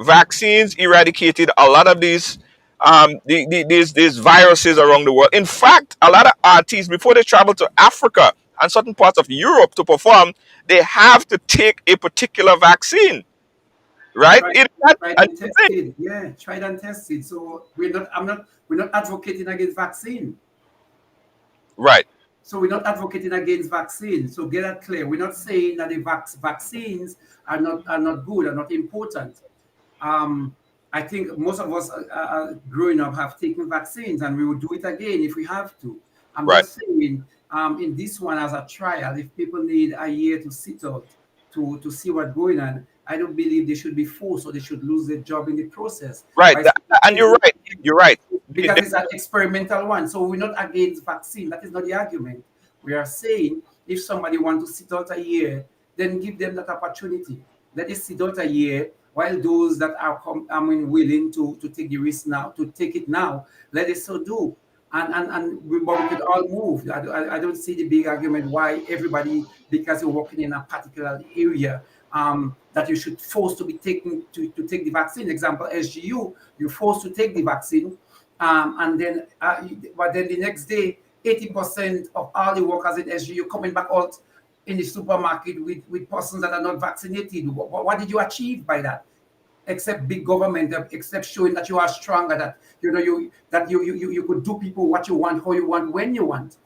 Vaccines eradicated a lot of these viruses around the world. In fact, a lot of artists, before they travel to Africa and certain parts of Europe to perform, they have to take a particular vaccine, right? Tried, It is not tried a and new thing. tested. Yeah, tried and tested. So we're not advocating against vaccine. Right, So we're not advocating against vaccines. So get that clear. We're not saying that the vaccines are not good, are not important. Um, I think most of us growing up have taken vaccines, and we will do it again if we have to. I'm right, just saying, in this one as a trial, if people need a year to sit out to see what's going on, I don't believe they should be forced or they should lose their job in the process right. by And you're right. You're right. because it's an experimental one. So we're not against vaccine. That is not the argument. We are saying if somebody wants to sit out a year, then give them that opportunity. Let us sit out a year while those that are willing to take the risk now, to take it now, let us so do. But we could all move. I don't see the big argument why everybody, because you're working in a particular area, that you should force to be taken to take the vaccine. Example, SGU, you're forced to take the vaccine, and then but then the next day, 80% of all the workers in SGU coming back out in the supermarket with persons that are not vaccinated. What did you achieve by that? Except big government, except showing that you are stronger, that you could do people what you want, how you want, when you want.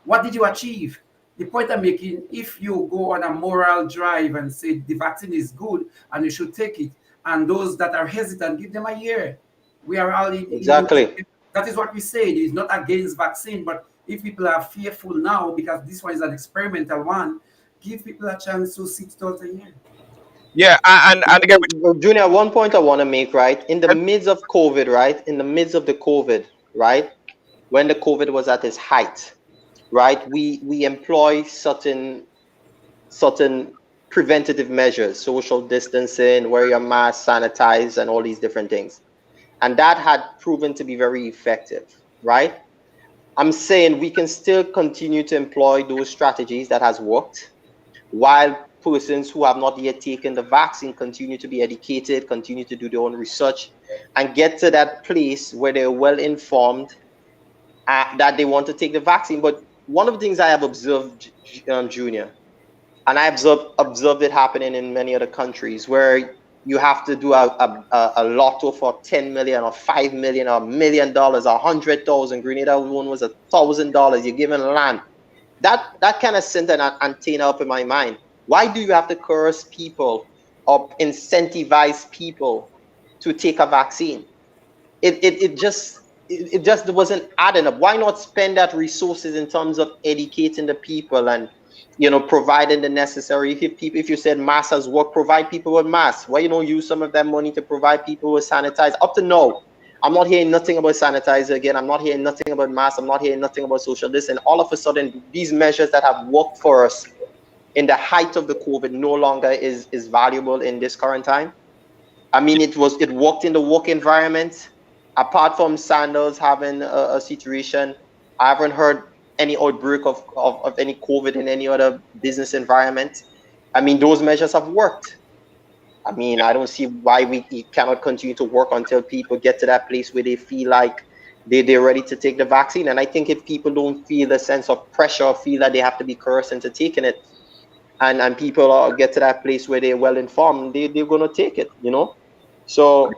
What did you achieve? The point I'm making, if you go on a moral drive and say the vaccine is good and you should take it, and those that are hesitant, give them a year. We are all in Exactly. that is what we say. It is not against vaccine, but if people are fearful now because this one is an experimental one, give people a chance to sit out a year. Yeah, and again, Well, Junior, one point I want to make, right? In the midst of COVID, right? In the midst of the COVID, right? When the COVID was at its height, right? We employ certain preventative measures, social distancing, wear your mask, sanitize, and all these different things. And that had proven to be very effective, right? I'm saying we can still continue to employ those strategies that has worked while persons who have not yet taken the vaccine continue to be educated, continue to do their own research, and get to that place where they're well informed that they want to take the vaccine. But one of the things I have observed, Junior, and I observed it happening in many other countries where you have to do a lotto for 10 million or 5 million or $1 million, 100,000. Grenada one was $1,000. You're given land. That kind of sent an antenna up in my mind. Why do you have to coerce people or incentivize people to take a vaccine? It just wasn't adding up. Why not spend that resources in terms of educating the people and providing the necessary? If you said masks has work, provide people with masks. Why you don't use some of that money to provide people with sanitizer? Up to now, I'm not hearing nothing about sanitizer again. I'm not hearing nothing about masks. I'm not hearing nothing about social distance. And all of a sudden, these measures that have worked for us in the height of the COVID no longer is valuable in this current time. I mean, it worked in the work environment. Apart from Sanders having a situation, I haven't heard any outbreak of any COVID in any other business environment. I mean, those measures have worked. I mean, I don't see why we cannot continue to work until people get to that place where they feel like they're ready to take the vaccine. And I think if people don't feel a sense of pressure or feel that they have to be coerced into taking it, and people get to that place where they're well informed, they're going to take it, So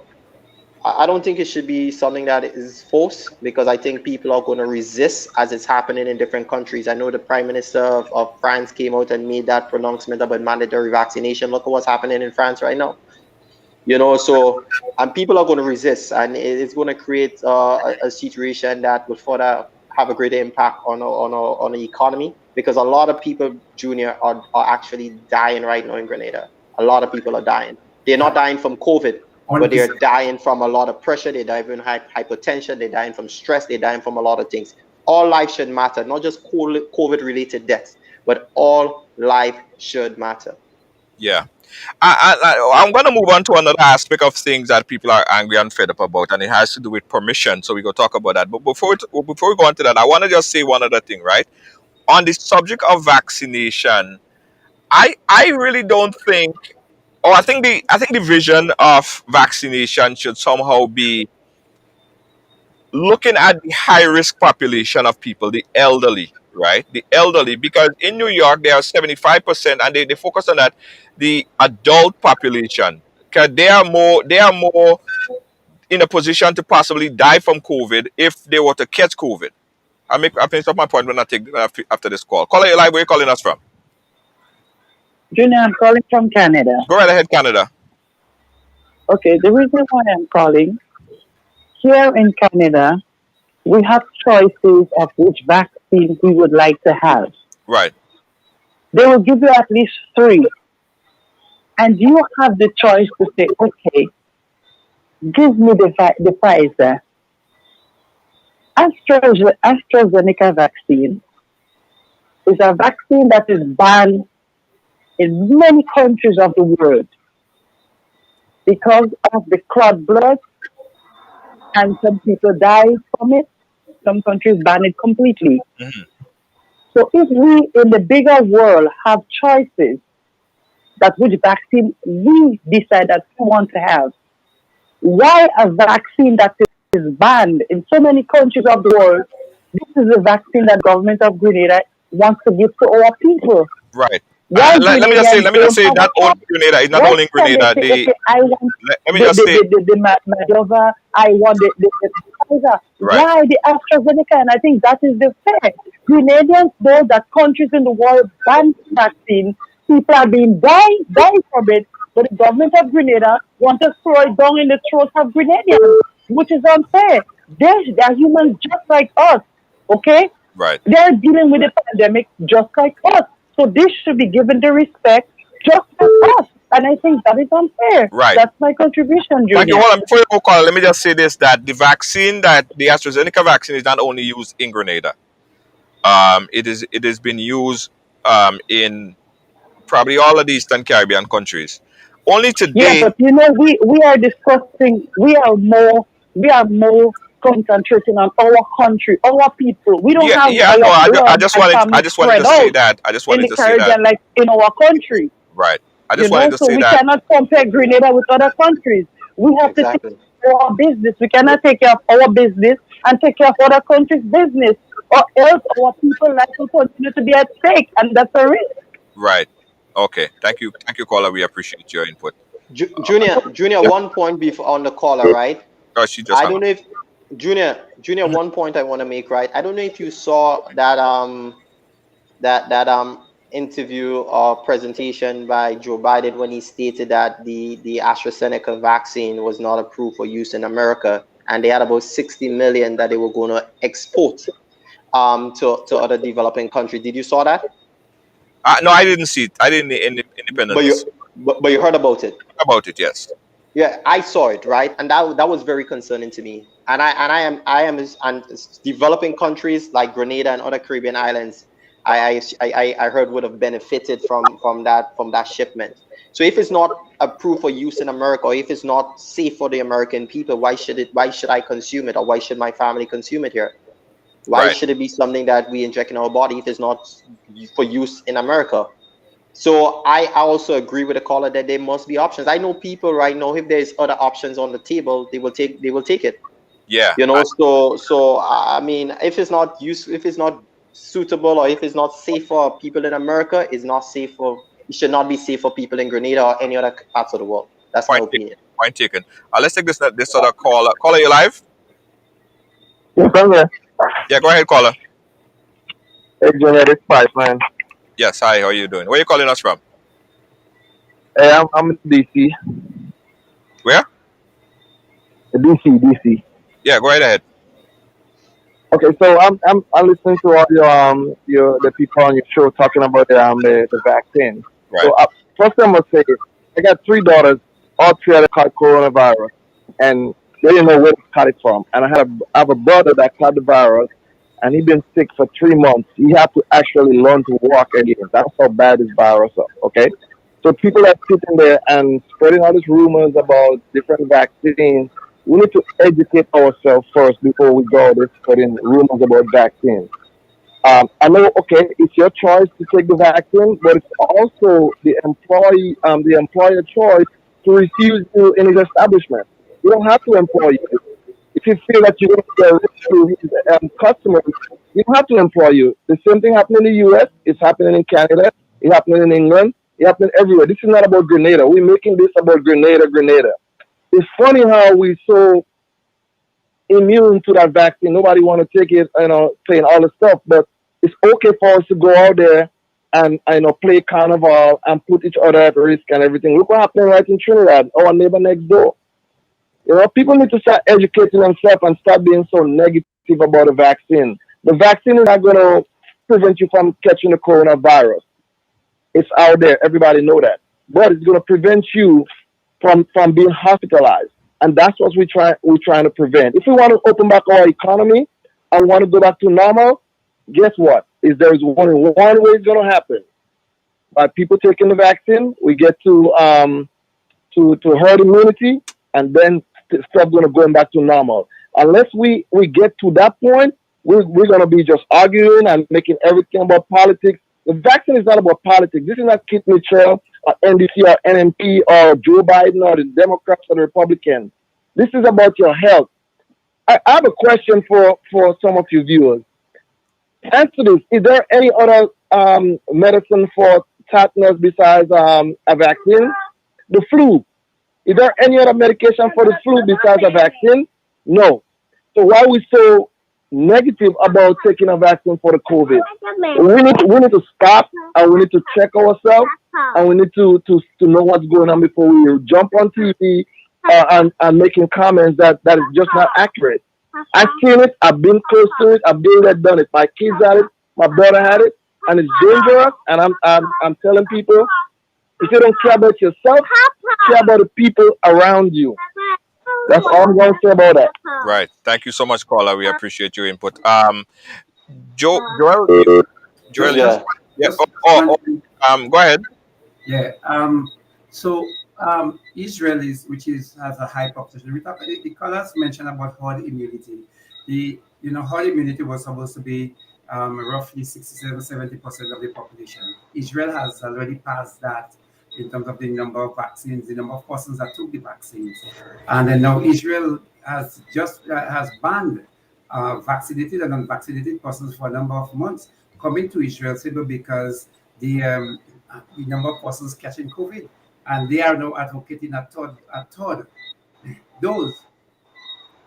I don't think it should be something that is forced, because I think people are going to resist as it's happening in different countries. I know the Prime Minister of France came out and made that pronouncement about mandatory vaccination. Look at what's happening in France right now. So and people are going to resist, and it's going to create a situation that will further have a greater impact on the economy, because a lot of people, Junior, are actually dying right now in Grenada. A lot of people are dying. They're not dying from COVID, but they're dying from a lot of pressure. They're dying from hypertension. They're dying from stress. They're dying from a lot of things. All life should matter, not just COVID-related deaths, but all life should matter. Yeah. I'm going to move on to another aspect of things that people are angry and fed up about, and it has to do with permission. So we go talk about that. But before we go on to that, I want to just say one other thing, right? On the subject of vaccination, I really don't think, or I think the vision of vaccination should somehow be looking at the high risk population of people, the elderly, right? The elderly, because in New York, they are 75%, and they focus on that, the adult population. Because they are more in a position to possibly die from COVID if they were to catch COVID. I finish up my point when I take after this call. Caller, your live, where you calling us from? Junior, I'm calling from Canada. Go right ahead, Canada. Okay, the reason why I'm calling, here in Canada, we have choices of which vaccine we would like to have. Right. They will give you at least three, and you have the choice to say, okay, give me the Pfizer. AstraZeneca vaccine is a vaccine that is banned in many countries of the world because of the clot blood, and some people die from it. Some countries ban it completely. Mm-hmm. So if we in the bigger world have choices that which vaccine we decide that we want to have, why a vaccine that is banned in so many countries of the world? This is a vaccine that government of Grenada wants to give to our people. Right. Why Let me just say, Grenadians don't have that a only choice? Grenada is not Why only can they Grenada. say, okay, I want Let me just say, the Madova, I want the Pfizer. right, Why the AstraZeneca? And I think that is the fair. Grenadians know that countries in the world ban vaccine. People are being dying from it, but the government of Grenada want to throw it down in the throats of Grenadians, which is unfair. They're humans just like us, okay? right, They're dealing with the pandemic just like us. So this should be given the respect just like us. And I think that is unfair. right. That's my contribution, Thank you. Junior. Hold on. Before you go, call, let me just say this: that the AstraZeneca vaccine is not only used in Grenada. It has been used in probably all of the Eastern Caribbean countries. Only Yeah, today, but you know, we are discussing, we are more concentrating on our country, our people. We don't yeah, have yeah. No, our I blood just and wanted, family to spread say out that. in the Caribbean like in our country. Right. I You just wanted know, to so say we that. cannot compare Grenada with other countries. We have to take Exactly. care of our business. We cannot take care of our business and take care of other countries' business, or else our people life will continue to be at stake, and that's a risk. Right. Okay. Thank you, caller. We appreciate your input. Junior, Yeah. one point before on the caller, right? Oh, she just I hung don't up. know if Junior, one point I want to make, right? I don't know if you saw that interview or presentation by Joe Biden when he stated that the AstraZeneca vaccine was not approved for use in America, and they had about 60 million that they were going to export to other developing countries. Did you saw that? No, I didn't see it. I didn't But independence you heard about it. about it. Yes. Yeah, I saw it, right, and that was very concerning to me. And I am and developing countries like Grenada and other Caribbean islands. I heard would have benefited from that shipment. So if it's not approved for use in America, or if it's not safe for the American people, why should I consume it, or why should my family consume it here? Why Right. should it be something that we inject in our body if it's not for use in America? So I also agree with the caller that there must be options. I know people right now, if there's other options on the table, they will take it. Yeah. So I mean, if it's not suitable, or if it's not safe for people in America, it should not be safe for people in Grenada or any other parts of the world. That's my Point taken. opinion. Point taken. Let's take this other caller. Caller, you live? Yes, I'm there. Yeah. Go ahead, caller. Hey, Junior, this pipeline. Yes. Hi. How are you doing? Where are you calling us from? Hey, I'm in DC. Where? DC. Yeah. Go right ahead. Okay, so I'm listening to all your the people on your show talking about the vaccine. Right. So first I must say I got three daughters, all three had caught coronavirus, and they didn't know where to cut it from. And I have a brother that caught the virus, and he been sick for 3 months. He had to actually learn to walk again. That's how bad this virus is. Okay. So people are sitting there and spreading all these rumors about different vaccines. We need to educate ourselves first before we go there spreading rumors about vaccines. I know, okay, it's your choice to take the vaccine, but it's also the employer choice to refuse you in his establishment. You don't have to employ you. If you feel that you're going to get rich through his customers, you don't have to employ you. The same thing happening in the U.S. It's happening in Canada. It's happening in England. It's happening everywhere. This is not about Grenada. We're making this about Grenada. It's funny how we so immune to that vaccine. Nobody want to take it, saying all the stuff. But it's okay for us to go out there and play carnival and put each other at risk and everything. Look what happened right in Trinidad, our neighbor next door. People need to start educating themselves and stop being so negative about the vaccine. The vaccine is not going to prevent you from catching the coronavirus. It's out there. Everybody know that. But it's going to prevent you from being hospitalized. And that's what we're trying to prevent. If we want to open back our economy and want to go back to normal, guess what? There's one way it's going to happen. By people taking the vaccine, we get to herd immunity, and then stuff going to going back to normal. Unless we get to that point, we're going to be just arguing and making everything about politics. The vaccine is not about politics. This is not Kit Mitchell or NDC or NMP or Joe Biden or the Democrats or the Republicans. This is about your health. I have a question for some of you viewers. Answer this. Is there any other medicine for tetanus besides a vaccine? The flu. Is there any other medication for the flu besides a vaccine? No. So why are we so negative about taking a vaccine for the COVID? We need to stop and we need to check ourselves and we need to know what's going on before we jump on TV and making comments that is just not accurate. I've seen it. I've been close to it. I've been there, done it. My kids had it. My brother had it, and it's dangerous. And I'm telling people, if you don't care about yourself, care about the people around you. That's all I'm going to say about that. Right. Thank you so much, caller. We appreciate your input. Joel, Yeah. yeah. Just Go ahead. Yeah. So Israel has a high population. The callers mentioned about herd immunity. Herd immunity was supposed to be roughly 67-70% of the population. Israel has already passed that in terms of the number of vaccines, the number of persons that took the vaccines, and then now Israel has banned vaccinated and unvaccinated persons for a number of months coming to Israel simply because the number of persons catching COVID, and they are now advocating a third dose.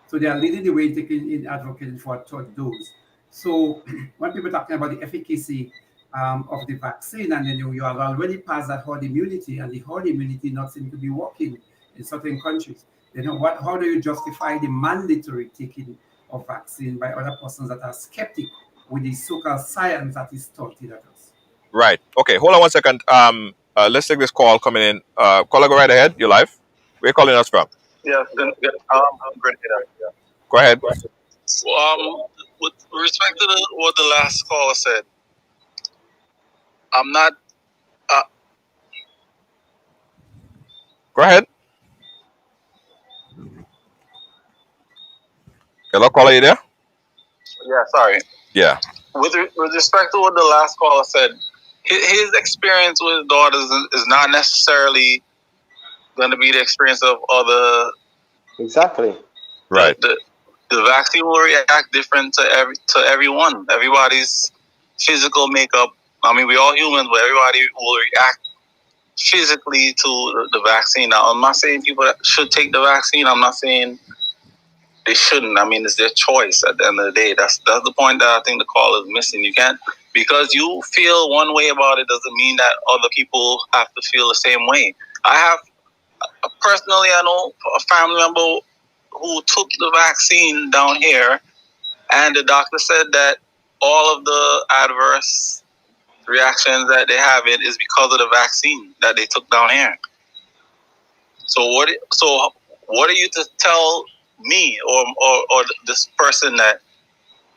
So they are leading the way in advocating for a third dose. So when people are talking about the efficacy of the vaccine, and then you have already passed that herd immunity, and the herd immunity not seem to be working in certain countries, then how do you justify the mandatory taking of vaccine by other persons that are skeptic with the so-called science that is taught at us? Right. Okay. Hold on 1 second. Let's take this call coming in. Caller, go right ahead. You're live. Where are you calling us from? Yes, then, great. Go ahead. With respect to what the last caller said, I'm not. Go ahead. Hello, caller. You there? Yeah, sorry. Yeah. With respect to what the last caller said, his experience with daughters is not necessarily going to be the experience of other. Exactly. Right. The vaccine will react different to everyone. Everybody's physical makeup. I mean, we're all humans, but everybody will react physically to the vaccine. Now, I'm not saying people that should take the vaccine. I'm not saying they shouldn't. I mean, it's their choice at the end of the day. That's the point that I think the call is missing. You can't, because you feel one way about it doesn't mean that other people have to feel the same way. Personally, I know a family member who took the vaccine down here, and the doctor said that all of the adverse reactions that they have it is because of the vaccine that they took down here. So what are you to tell me or this person that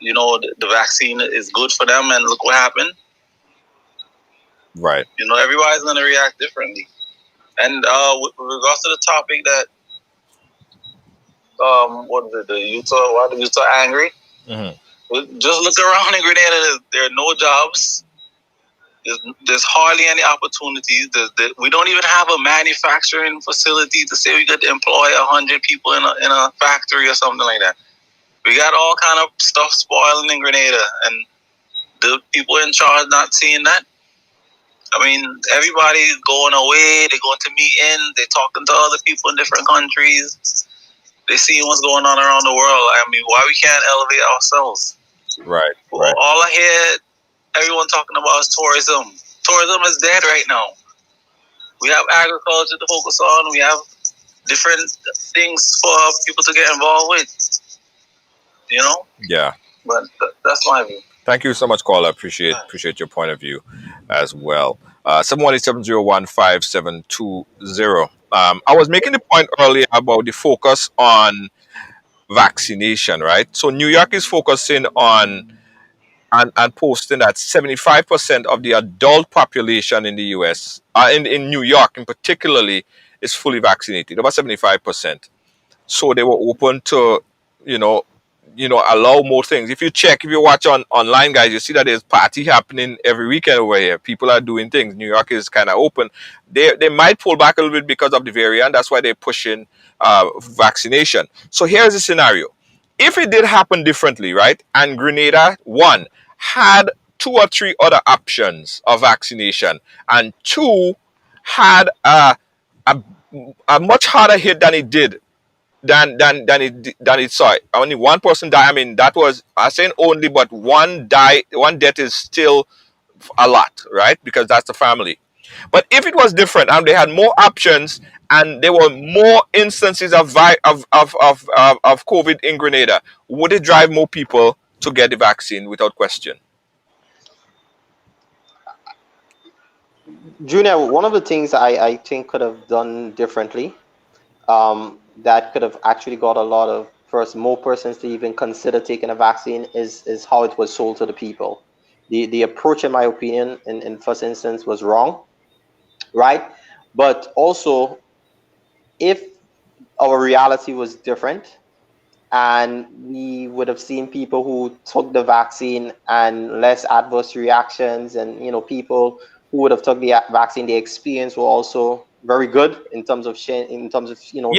the vaccine is good for them and look what happened? Right. You know, everybody's going to react differently. And with regards to the topic that, what is it, why the youth are angry? Mm-hmm. Just look around in Grenada. There are no jobs. There's hardly any opportunities. We don't even have a manufacturing facility to say we could employ 100 people in a factory or something like that. We got all kind of stuff spoiling in Grenada, and the people in charge not seeing that. I mean, everybody's going away. They're going to meetings. They're talking to other people in different countries. They see what's going on around the world. I mean, why we can't elevate ourselves? Right. Well, all I hear everyone talking about is tourism. Tourism is dead right now. We have agriculture to focus on. We have different things for people to get involved with. You know? Yeah. But that's my view. Thank you so much, caller. Appreciate your point of view as well. 718-701-5720. I was making the point earlier about the focus on vaccination, right? So New York is focusing on and posting that 75% of the adult population in the US, in New York in particularly, is fully vaccinated, about 75%. So they were open to, you know, allow more things. If you watch online, guys, you see that there's party happening every weekend over here. People are doing things. New York is kind of open. They might pull back a little bit because of the variant. That's why they're pushing vaccination. So here's the scenario: if it did happen differently, right, and Grenada one had two or three other options of vaccination, and two had a, a much harder hit than it did than it saw. Only one person died. I mean, that was, I'm saying only, but one death is still a lot, right? Because that's the family. But if it was different and they had more options and there were more instances of COVID in Grenada, would it drive more people to get the vaccine without question? Junior, one of the things I think could have done differently, that could have actually got a lot of more persons to even consider taking a vaccine is how it was sold to the people. The approach, in my opinion, in first instance was wrong, right? But also, if our reality was different, and we would have seen people who took the vaccine and less adverse reactions, and people who would have took the vaccine, the experience were also very good in terms of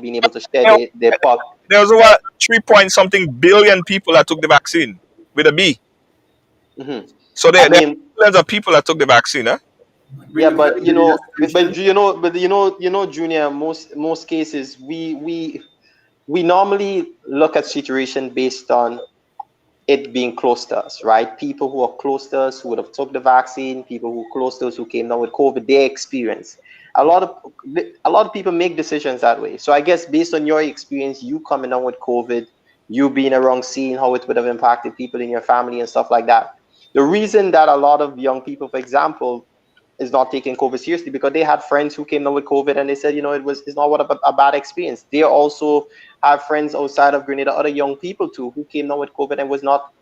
being able to share Yeah, their part. there was over 3 point something billion people that took the vaccine with a B. Hmm. So I there are mean, millions of people that took the vaccine, huh? yeah, but Junior, most cases we normally look at situation based on it being close to us, right? People who are close to us who would have took the vaccine, people who close to us who came down with COVID, their experience. A lot of people make decisions that way. So I guess based on your experience, you coming down with COVID, you being around, seeing how it would have impacted people in your family and stuff like that. The reason that a lot of young people, for example, is not taking COVID seriously because they had friends who came down with COVID and they said, it's not what a bad experience. They also have friends outside of Grenada, other young people too, who came down with COVID and was not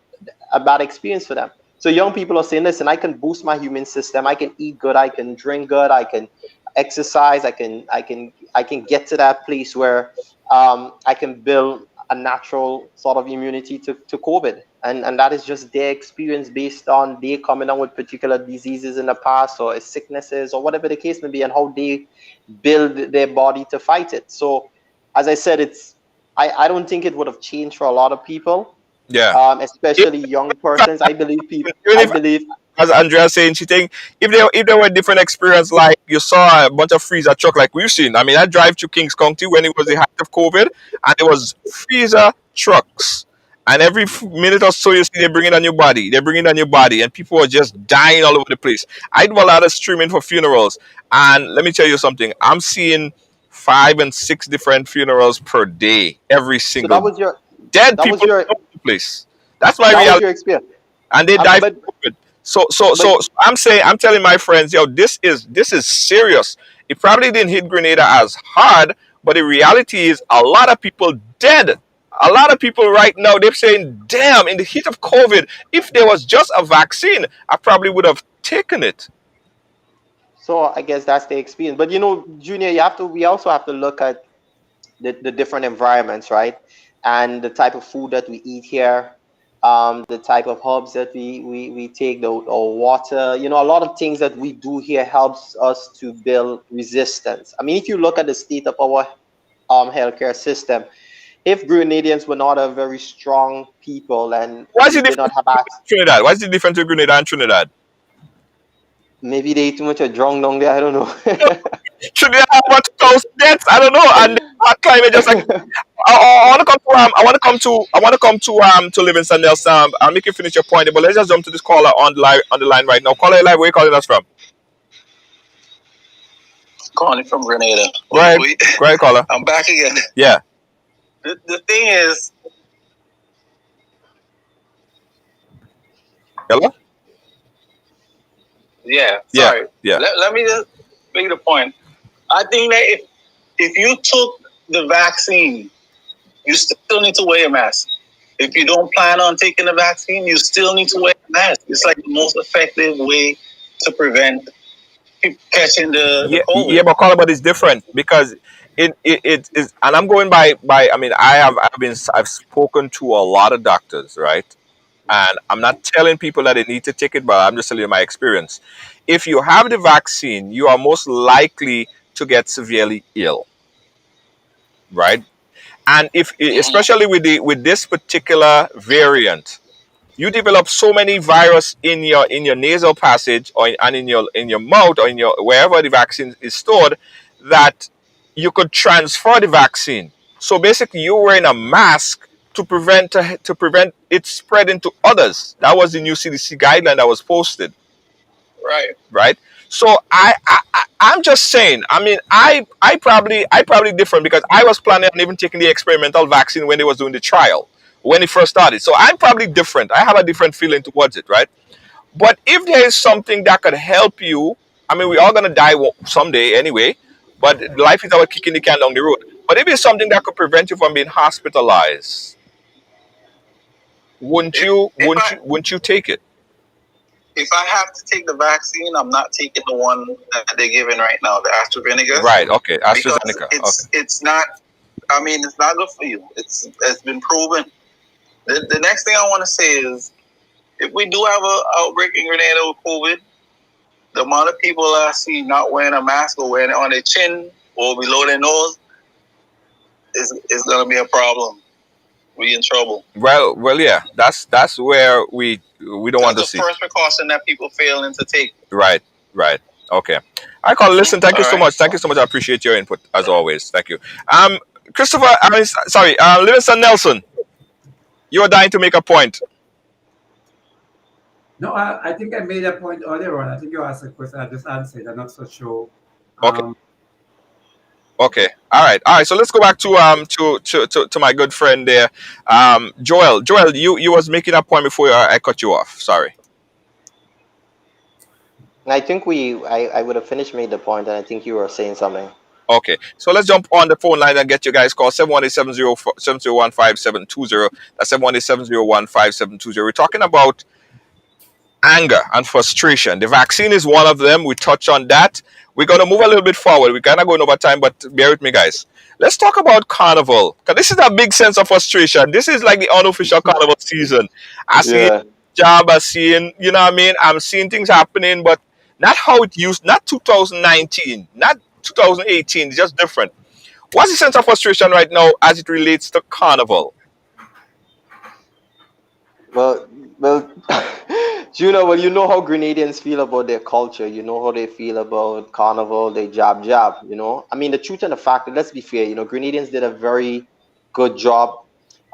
a bad experience for them. So young people are saying, listen, I can boost my immune system. I can eat good. I can drink good. I can exercise. I can get to that place where I can build a natural sort of immunity to COVID. And that is just their experience based on they coming down with particular diseases in the past or sicknesses or whatever the case may be, and how they build their body to fight it. So as I said, I don't think it would have changed for a lot of people, Yeah. especially young persons. I believe people. Even I if, believe. as Andrea saying, she think if there were different experience, like you saw a bunch of freezer truck like we've seen. I mean, I drive to Kings County when it was the height of COVID, and there was freezer trucks, and every minute or so you see they bring in a new body, and people are just dying all over the place. I do a lot of streaming for funerals, and let me tell you something. I'm seeing 5 and 6 different funerals per day, every So single day. that was your Dead that was people your all over the place. That's my that was reality, your experience. and they die from But COVID. So I'm telling my friends, yo, this is serious. It probably didn't hit Grenada as hard, but the reality is a lot of people dead. A lot of people right now they're saying, damn, in the heat of COVID, if there was just a vaccine, I probably would have taken it. So I guess that's the experience. But Junior, we also have to look at the different environments, right? And the type of food that we eat here, the type of herbs that we take, or water. A lot of things that we do here helps us to build resistance. I mean, if you look at the state of our healthcare system, if Grenadians were not a very strong people and What's we the did not difference have with access, Trinidad? What's the difference with Grenada and Trinidad? maybe they eat too much of drunk down there. I don't know. Trinidad have what coast deaths? I don't know. And the hot climate just like I want to come to to Livingston Nelson. I'll make you finish your point, but let's just jump to this caller on the line right now. Caller live, where you calling us from? Calling from Grenada. Go ahead. Go ahead, caller. I'm back again. Yeah. The thing is, Hello? yeah, Yeah. sorry. Yeah. Let me just make the point. I think that if you took the vaccine, you still need to wear a mask. If you don't plan on taking the vaccine, you still need to wear a mask. It's like the most effective way to prevent people catching the COVID. Yeah, but caller, but it's different because it is, and I'm going by. I mean, I've spoken to a lot of doctors, right? And I'm not telling people that they need to take it, but I'm just telling you my experience. If you have the vaccine, you are most likely to get severely ill, right? And if, especially with this particular variant, you develop so many virus in your nasal passage and in your mouth or in your wherever the vaccine is stored, that you could transfer the vaccine. So basically, you're wearing a mask to prevent it spreading to others. That was the new CDC guideline that was posted. Right. So I'm just saying. I mean, I probably different because I was planning on even taking the experimental vaccine when they was doing the trial when it first started. So I'm probably different. I have a different feeling towards it, right? But if there is something that could help you, I mean, we're all gonna die someday anyway. But life is about kicking the can down the road. But if it's something that could prevent you from being hospitalized, wouldn't you take it? If I have to take the vaccine, I'm not taking the one that they're giving right now, the AstraZeneca. Right. Okay. Because AstraZeneca. it's not. I mean, it's not good for you. It's been proven. The next thing I want to say is, if we do have an outbreak in Grenada with COVID, the amount of people I see not wearing a mask or wearing it on their chin or below their nose is going to be a problem. We in trouble. Well, yeah. That's where we don't want to see. That's the first precaution that people failing to take. Right. Right. Okay. I call. Listen. Thank you so much. Thank you so much. I appreciate your input as always. Thank you. Christopher. I mean, sorry. Livingston Nelson. You are dying to make a point. No, I think I made a point earlier on. I think you asked a question. I just answered. I'm not so sure. Okay. Okay. All right. All right. So let's go back to my good friend there, Joel. Joel, you was making a point before I cut you off. Sorry. I think I would have finished made the point, and I think you were saying something. Okay, so let's jump on the phone line and get you guys call 718-701-5720. That's 718-701-5720. We're talking about anger and frustration. The vaccine is one of them. We touch on that. We're going to move a little bit forward. We're kind of going over time, but bear with me, guys. Let's talk about Carnival, because this is a big sense of frustration. This is like the unofficial Carnival season. I see job, I seeing, you know what I mean? I'm seeing things happening, but not how it used, not 2019, not 2018, it's just different. What's the sense of frustration right now as it relates to Carnival? Well, you know how Grenadians feel about their culture. You know how they feel about Carnival. They jab. I mean, the truth and the fact, let's be fair. Grenadians did a very good job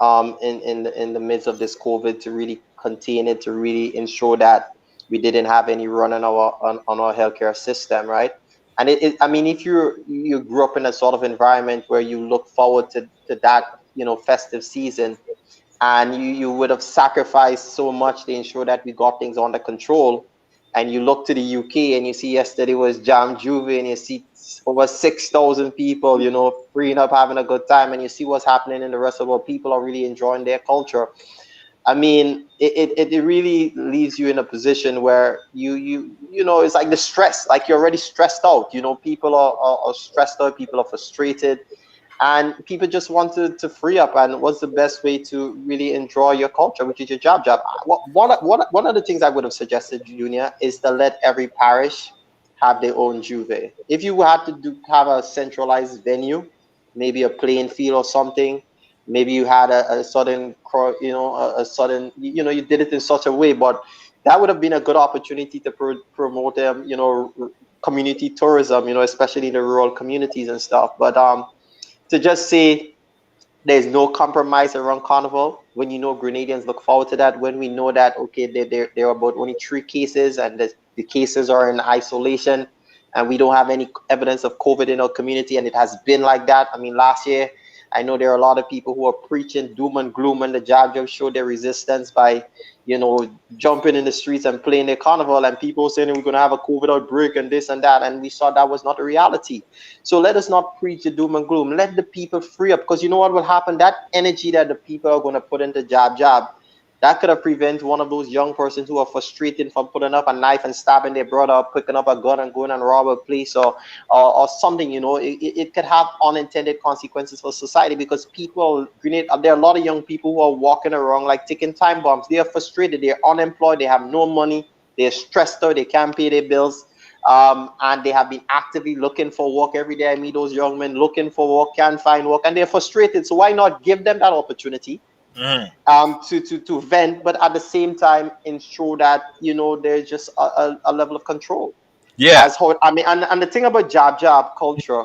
in the midst of this COVID to really contain it, to really ensure that we didn't have any run on our healthcare system, right? And I mean, if you grew up in a sort of environment where you look forward to that, festive season, and you would have sacrificed so much to ensure that we got things under control, and you look to the UK and you see yesterday was Jam Juve and you see over 6,000 people, freeing up, having a good time, and you see what's happening in the rest of the world. People are really enjoying their culture. I mean, it really leaves you in a position where you it's like the stress, like you're already stressed out. People are stressed out, people are frustrated, and people just want to free up. And what's the best way to really enjoy your culture, which is your job? One of the things I would have suggested, Junior, is to let every parish have their own juve. If you had to have a centralized venue, maybe a playing field or something, maybe you had a sudden a sudden, you did it in such a way, but that would have been a good opportunity to promote community tourism, especially in the rural communities and stuff. But to just say there's no compromise around carnival, when Grenadians look forward to that, when we know that, okay, there are about only 3 cases, and the cases are in isolation, and we don't have any evidence of COVID in our community, and it has been like that. I mean, last year, I know there are a lot of people who are preaching doom and gloom, and the Jab showed their resistance by, jumping in the streets and playing their carnival, and people saying we're going to have a COVID outbreak and this and that, and we saw that was not a reality. So let us not preach the doom and gloom. Let the people free up, because you know what will happen? That energy that the people are going to put into Jab, that could have prevented one of those young persons who are frustrated from putting up a knife and stabbing their brother, or picking up a gun and going and rob a place, or something. It could have unintended consequences for society, because there are a lot of young people who are walking around like ticking time bombs. They are frustrated, they're unemployed, they have no money, they're stressed out, they can't pay their bills. And they have been actively looking for work every day. I meet those young men looking for work, can't find work, and they're frustrated. So why not give them that opportunity to vent, but at the same time ensure that there's just a level of control. Yeah. And the thing about jab culture,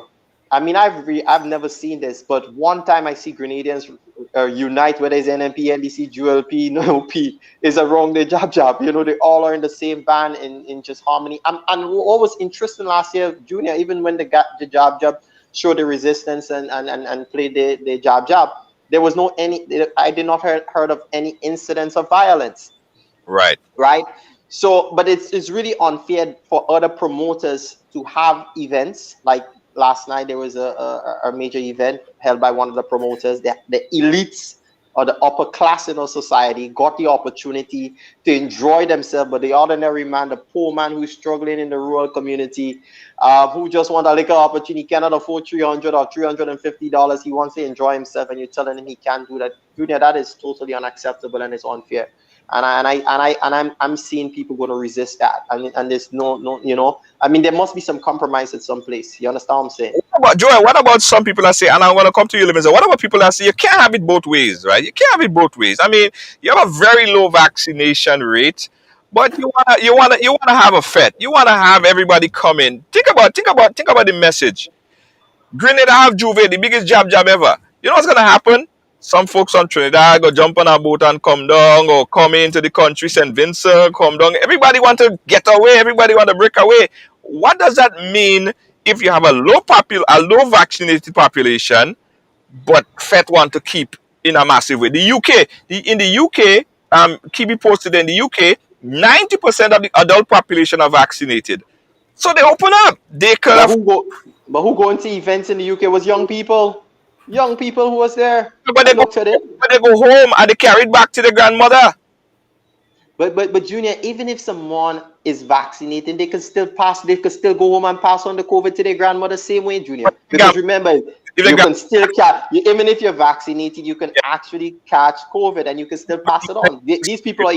I mean, I've never seen this, but one time I see Grenadians unite, whether it's NMP, NDC, GLP, NOP, is around the jab. They all are in the same band in just harmony. And what was interesting last year, Junior, even when the jab showed the resistance and played the jab, there was I did not heard of any incidents of violence. Right. So, but it's really unfair for other promoters to have events like last night. There was a major event held by one of the promoters. The elites or the upper class in our society got the opportunity to enjoy themselves, but the ordinary man, the poor man who's struggling in the rural community, who just want a little opportunity, cannot afford $300 or $350, he wants to enjoy himself, and you're telling him he can't do that. Junior, that is totally unacceptable, and it's unfair. I'm seeing people going to resist that. I mean, and there's no, I mean, there must be some compromise at some place. You understand what I'm saying? But Joel, what about some people that say, and I'm going to come to you, Limit, what about people that say you can't have it both ways, right? You can't have it both ways. I mean, you have a very low vaccination rate, but you wanna have a fete. You wanna have everybody come in. Think about the message. Grenada have Juve, the biggest jab ever. You know what's gonna happen? Some folks on Trinidad go jump on a boat and come down, or come into the country, St. Vincent, come down. Everybody want to get away. Everybody want to break away. What does that mean if you have a low vaccinated population, but FET want to keep in a massive way? In the UK, keep it posted, in the UK, 90% of the adult population are vaccinated. So they open up. They could have. But who going to events in the UK was young people. Young people who was there. But they go home and they carry it back to their grandmother. But Junior, even if someone is vaccinated, they can still go home and pass on the COVID to their grandmother same way, Junior. Because remember, you can still catch, even if you're vaccinated, you can actually catch COVID and you can still pass it on. These people are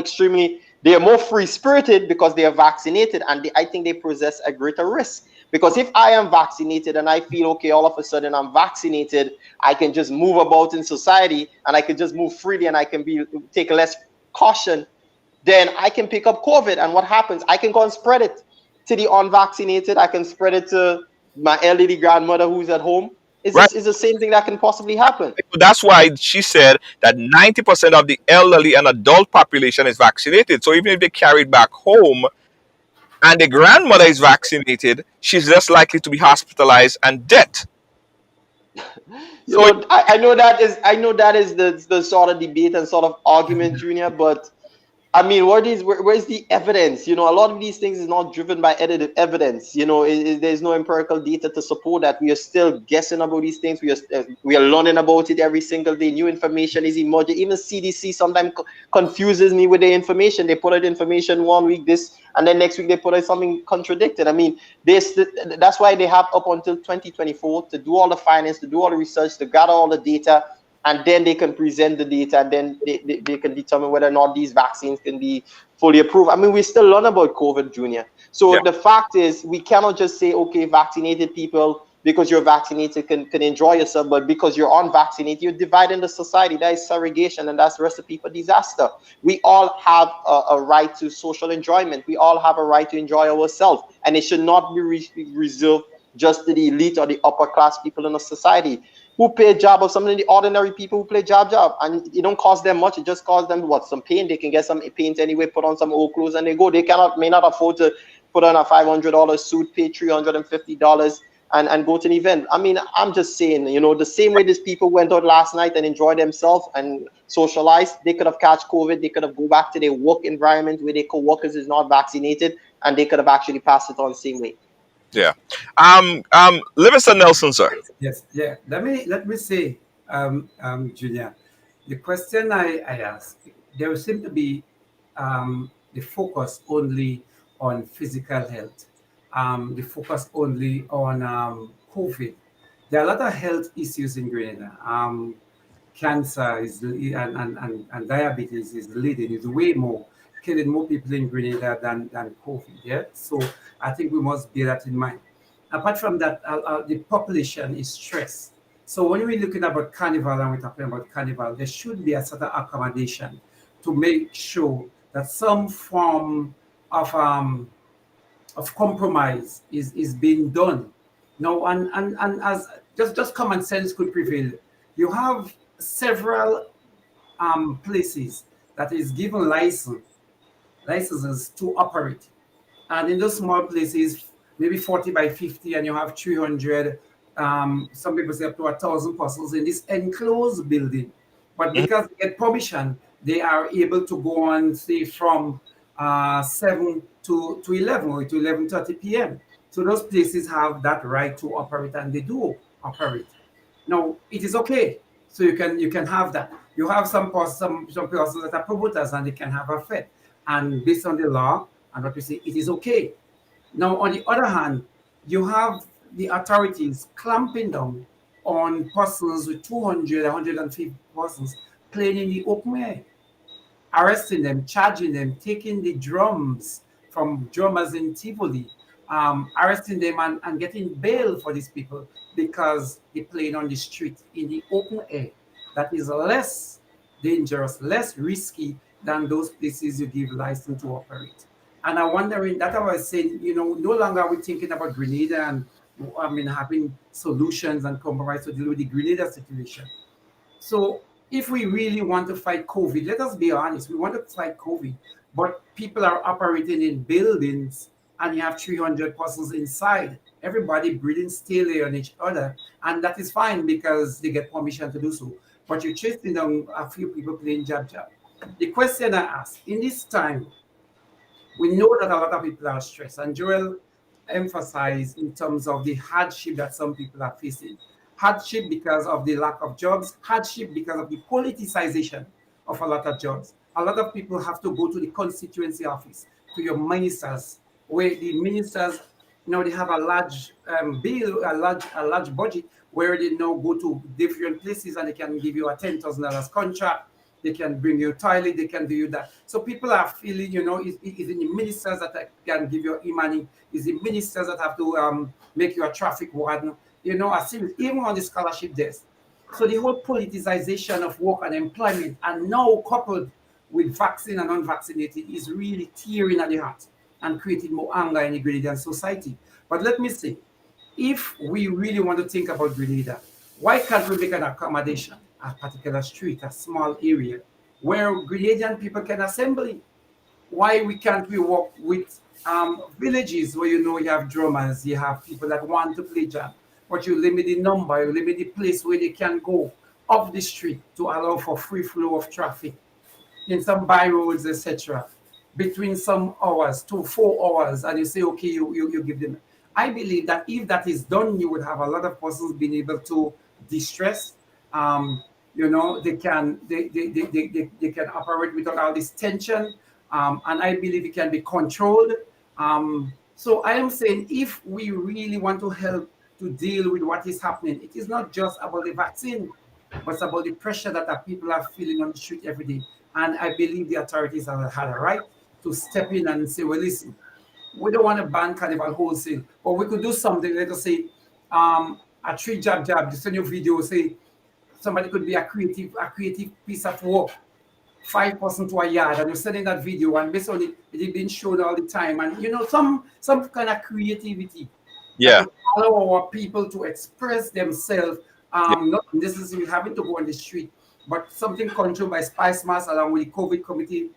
they are more free-spirited because they are vaccinated, and I think they possess a greater risk. Because if I am vaccinated and I feel, okay, all of a sudden I'm vaccinated, I can just move about in society and I can just move freely and I can take less caution, then I can pick up COVID. And what happens? I can go and spread it to the unvaccinated. I can spread it to my elderly grandmother who's at home. It's the same thing that can possibly happen. That's why she said that 90% of the elderly and adult population is vaccinated. So even if they carry it back home and the grandmother is vaccinated, she's less likely to be hospitalized and dead. I know that is the sort of debate and sort of argument, Junior, but I mean, where's the evidence? You know, a lot of these things is not driven by evidence. You know, there's no empirical data to support that. We are still guessing about these things. We are learning about it every single day. New information is emerging. Even CDC sometimes confuses me with the information. They put out information one week this, and then next week they put out something contradicted. I mean, that's why they have up until 2024 to do all the finance, to do all the research, to gather all the data, and then they can present the data, and then they can determine whether or not these vaccines can be fully approved. I mean, we still learn about COVID, Junior. So the fact is, we cannot just say, okay, vaccinated people, because you're vaccinated, can enjoy yourself, but because you're unvaccinated, you're dividing the society. That is segregation, and that's recipe for disaster. We all have a right to social enjoyment. We all have a right to enjoy ourselves, and it should not be reserved just to the elite or the upper class people in the society who play a job, or some of the ordinary people who play job, and it don't cost them much. It just costs them some paint. They can get some paint anyway, put on some old clothes, and they go. They may not afford to put on a $500 suit, pay $350, and go to an event. I mean, I'm just saying, you know, the same way these people went out last night and enjoyed themselves and socialized, they could have catch COVID. They could have go back to their work environment where their co-workers is not vaccinated, and they could have actually passed it on the same way. Yeah. Livingston Nelson, sir. Yes, yeah. Let me say, Junior, the question I asked, there seems to be the focus only on physical health, the focus only on COVID. There are a lot of health issues in Grenada. Cancer and diabetes is leading, is way more, killing more people in Grenada than COVID. Yeah, so I think we must bear that in mind. Apart from that, the population is stressed. So when we're looking about carnival and we're talking about carnival, there should be a certain accommodation to make sure that some form of compromise is being done. Now, and as just common sense could prevail, you have several places that is given licenses to operate, and in those small places, maybe 40 by 50, and you have 300, some people say up to 1,000 persons in this enclosed building. But because they get permission, they are able to go on, say, from 7 to 11 or to 11:30 p.m. So those places have that right to operate, and they do operate. Now, it is okay. So you can have that. You have some persons that are promoters, and they can have a fed. And based on the law and what we say, it is okay. Now, on the other hand, you have the authorities clamping down on persons with 200, 150 persons playing in the open air, arresting them, charging them, taking the drums from drummers in Tivoli, arresting them and getting bail for these people because they're playing on the street in the open air. That is less dangerous, less risky than those places you give license to operate. And I'm wondering, that I was saying, you know, no longer are we thinking about Grenada and having solutions and compromise to deal with the Grenada situation. So if we really want to fight COVID, let us be honest, we want to fight COVID, but people are operating in buildings and you have 300 persons inside, everybody breathing stilly on each other, and that is fine because they get permission to do so. But you're chasing down a few people playing jab. The question I ask, in this time, we know that a lot of people are stressed, and Joel emphasized in terms of the hardship that some people are facing. Hardship because of the lack of jobs, hardship because of the politicization of a lot of jobs. A lot of people have to go to the constituency office, to your ministers, where the ministers, you know, they have a large bill, a large budget, where they now go to different places and they can give you a $10,000 contract. They can bring you toilet, they can do you that. So people are feeling, you know, it's the ministers that can give you e-money, it's the ministers that have to make you a traffic warden, you know, even on the scholarship desk. So the whole politicization of work and employment, and now coupled with vaccine and unvaccinated, is really tearing at the heart and creating more anger in the Grenadian society. But let me say, if we really want to think about Grenada, why can't we make an accommodation, a particular street, a small area, where Grenadian people can assemble? Why can't we work with villages where, you know, you have drummers, you have people that want to play jam, but you limit the number, you limit the place where they can go up the street to allow for free flow of traffic. in some by roads, etc., between some hours to 4 hours, and you say, okay, you give them. I believe that if that is done, you would have a lot of persons being able to distress. Um, they can operate without all this tension, and I believe it can be controlled. So I am saying, if we really want to help to deal with what is happening, it is not just about the vaccine, but it's about the pressure that the people are feeling on the street every day. And I believe the authorities have had a right to step in and say, well, listen, we don't want to ban carnival wholesale, but we could do something. Let us say, a three jab. You send your video, say somebody could be a creative piece of work, 5% to a yard, and you're sending that video, and based on it being shown all the time, and some kind of creativity that Yeah. would allow our people to express themselves, Yeah. not necessarily having to go on the street, but something controlled by Spice Mass along with the COVID committee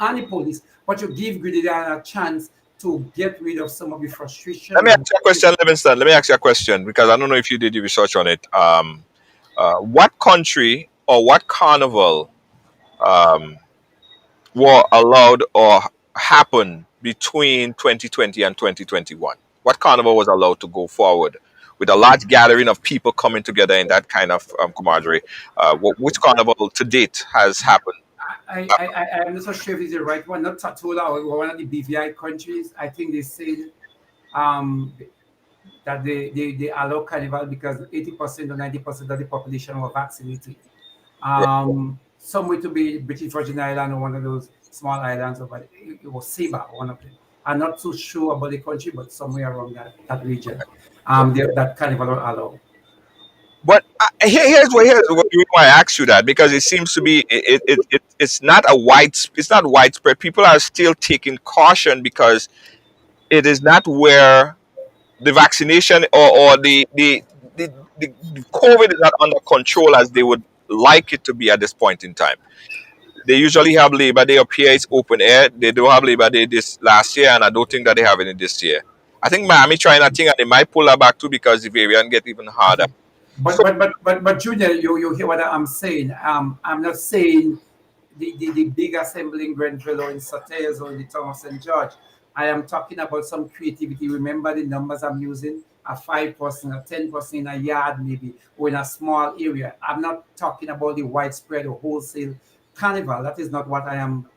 and the police, but you give Grenadian a chance to get rid of some of the frustration. Let me ask you a question, Livingston. Let me ask you a question because I don't know if you did your research on it. What country or what carnival um, were allowed or happened between 2020 and 2021? What carnival was allowed to go forward with a large gathering of people coming together in that kind of camaraderie? Which carnival to date has happened? I'm not so sure if it's the right one, not Tatola or one of the BVI countries. I think they said um, that they allow carnival because 80% or 90% of the population were vaccinated. Somewhere to be British Virgin Island or one of those small islands, or it was Saba, one of them. I'm not too sure about the country, but somewhere around that region, that carnival are allowed. But here's why I asked you that because it seems to be it's not it's not widespread. People are still taking caution because it is not where the vaccination or the COVID is not under control as they would like it to be at this point in time. They usually have Labor Day up here, it's open air. They don't have Labor Day this last year, and I don't think that they have any this year. I think Miami trying a thing and they might pull her back too because the variant get even harder. But So Junior, you hear what I'm saying? I'm not saying the big assembly in Grenville or in Sauters or in the town of St. George. I am talking about some creativity. Remember the numbers I'm using: a 5%, a 10% in a yard, maybe, or in a small area. I'm not talking about the widespread or wholesale carnival. That is not what I am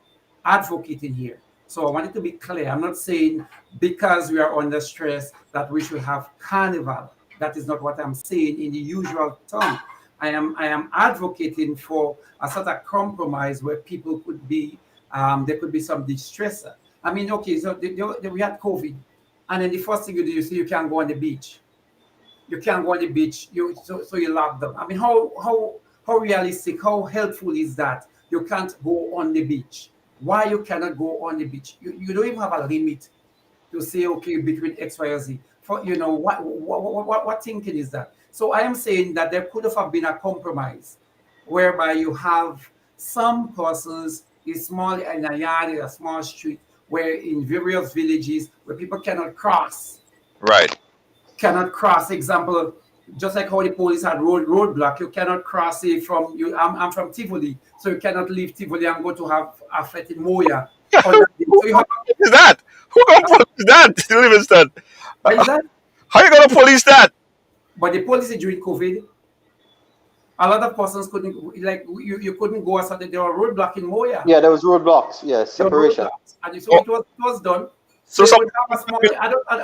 advocating here. So I want it to be clear. I'm not saying because we are under stress that we should have carnival. That is not what I'm saying in the usual tongue. I am advocating for a sort of compromise where people could be there could be some distressor. I mean, okay, so we had COVID, and then the first thing you do, you say you can't go on the beach. You can't go on the beach. So you lock them. I mean, how realistic, how helpful is that? You can't go on the beach. Why you cannot go on the beach? You don't even have a limit to say, okay, between X, Y, or Z. For what thinking is that? So I am saying that there could have been a compromise whereby you have some persons in a yard, in a small street, where in various villages where people right. cannot cross. Example, just like how the police had roadblock, you cannot cross it from you. I'm from Tivoli, so you cannot leave Tivoli and go to have a fete in Moya. So you have, Is that? Who gonna police that, Livingston? what is that? How you gonna police that? But the policy during COVID, a lot of persons couldn't, like you couldn't go outside. There were roadblock in Moya. Yeah, there was roadblocks. Yeah, There were separation. roadblocks, and so it was done. So So you some would have a small,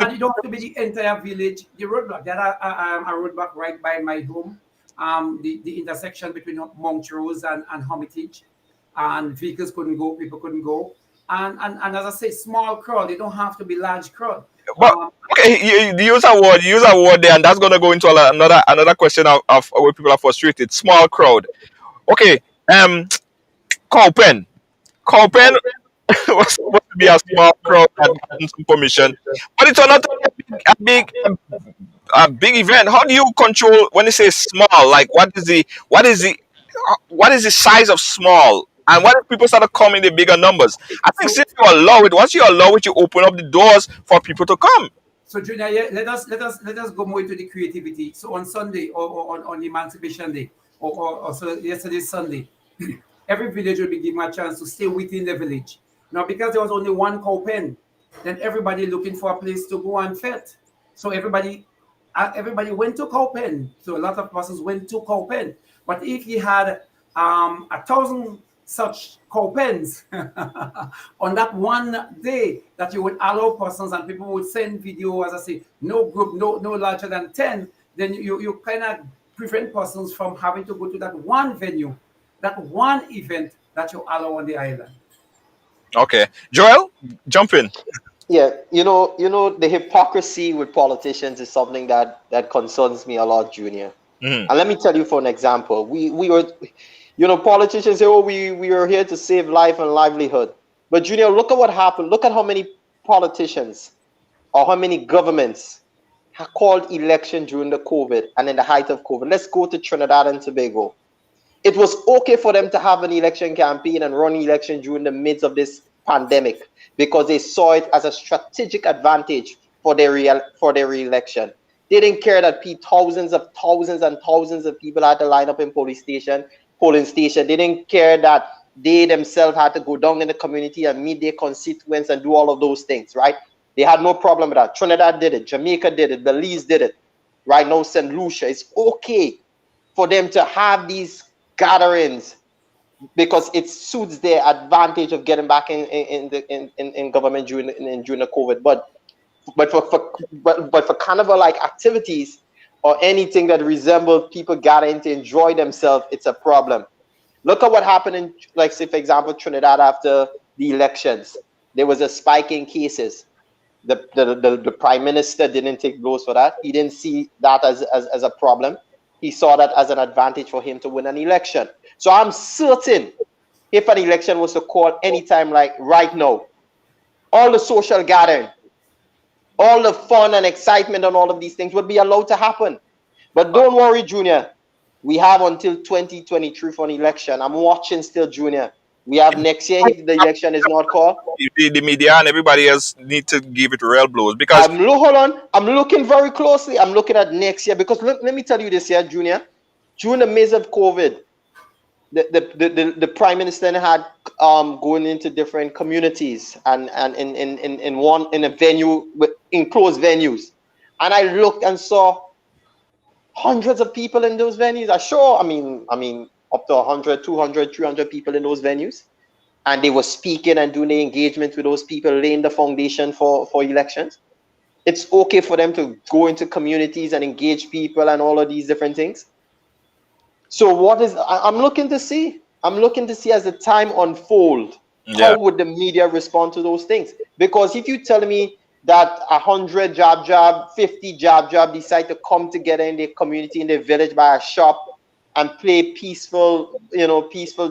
and you don't have to be the entire village, the roadblock. There are a roadblock right by my home, the intersection between Mount Rose and Hermitage, and vehicles couldn't go, people couldn't go. And as I say, small crowd, they don't have to be large crowd. but okay, you use a word there, and that's gonna go into another question of where people are frustrated. Small crowd. Okay, Cowpen. Cowpen was supposed to be a small crowd that gotten some permission, but it's not a big event. How do you control when you say small? Like what is the size of small? And what if people start coming in the bigger numbers? I think So since you allow it, once you allow it, you open up the doors for people to come. So Junior, yeah, let us go more into the creativity. So on Sunday or on Emancipation Day or so yesterday Sunday, every village will be given a chance to stay within the village. Now, because there was only one cow pen, then everybody looking for a place to go and fet. So everybody went to cow pen. So a lot of persons went to cow pen. But if you had 1,000 such cow pens on that one day, that you would allow persons and people would send video, as I say, no group, no larger than 10, then you kind of prevent persons from having to go to that one venue, that one event that you allow on the island. Okay, Joel, jump in. Yeah, the hypocrisy with politicians is something that concerns me a lot, Junior. Mhm. And let me tell you for an example. We were, politicians say, oh, we are here to save life and livelihood. But Junior, look at what happened. Look at how many politicians or how many governments have called election during the COVID and in the height of COVID. Let's go to Trinidad and Tobago. It was okay for them to have an election campaign and run election during the midst of this pandemic because they saw it as a strategic advantage for their re-election. They didn't care that thousands and thousands of people had to line up in polling station. They didn't care that they themselves had to go down in the community and meet their constituents and do all of those things, right? They had no problem with that. Trinidad did it. Jamaica did it. Belize did it. Right now, St. Lucia. It's okay for them to have these gatherings because it suits their advantage of getting back in government during the COVID. But for carnival like activities or anything that resembles people gathering to enjoy themselves, it's a problem. Look at what happened in, like, say, for example, Trinidad after the elections. There was a spike in cases. The prime minister didn't take blows for that. He didn't see that as a problem. He saw that as an advantage for him to win an election. So I'm certain if an election was to call anytime like right now, all the social gathering, all the fun and excitement and all of these things would be allowed to happen. But don't worry, Junior. We have until 2023 for an election. I'm watching still, Junior. We have next year if the election is not called. The media and everybody else need to give it real blows because Hold on. I'm looking very closely. I'm looking at next year because let me tell you this here, Junior. During the midst of COVID, the prime minister had going into different communities and in a venue with enclosed venues, and I looked and saw hundreds of people in those venues. I mean up to 100, 200, 300 people in those venues, and they were speaking and doing the engagement with those people, laying the foundation for elections. It's okay for them to go into communities and engage people and all of these different things. So I'm looking to see as the time unfolds, how would the media respond to those things? Because if you tell me that 100 job, 50 job decide to come together in their community, in their village, by a shop and play peaceful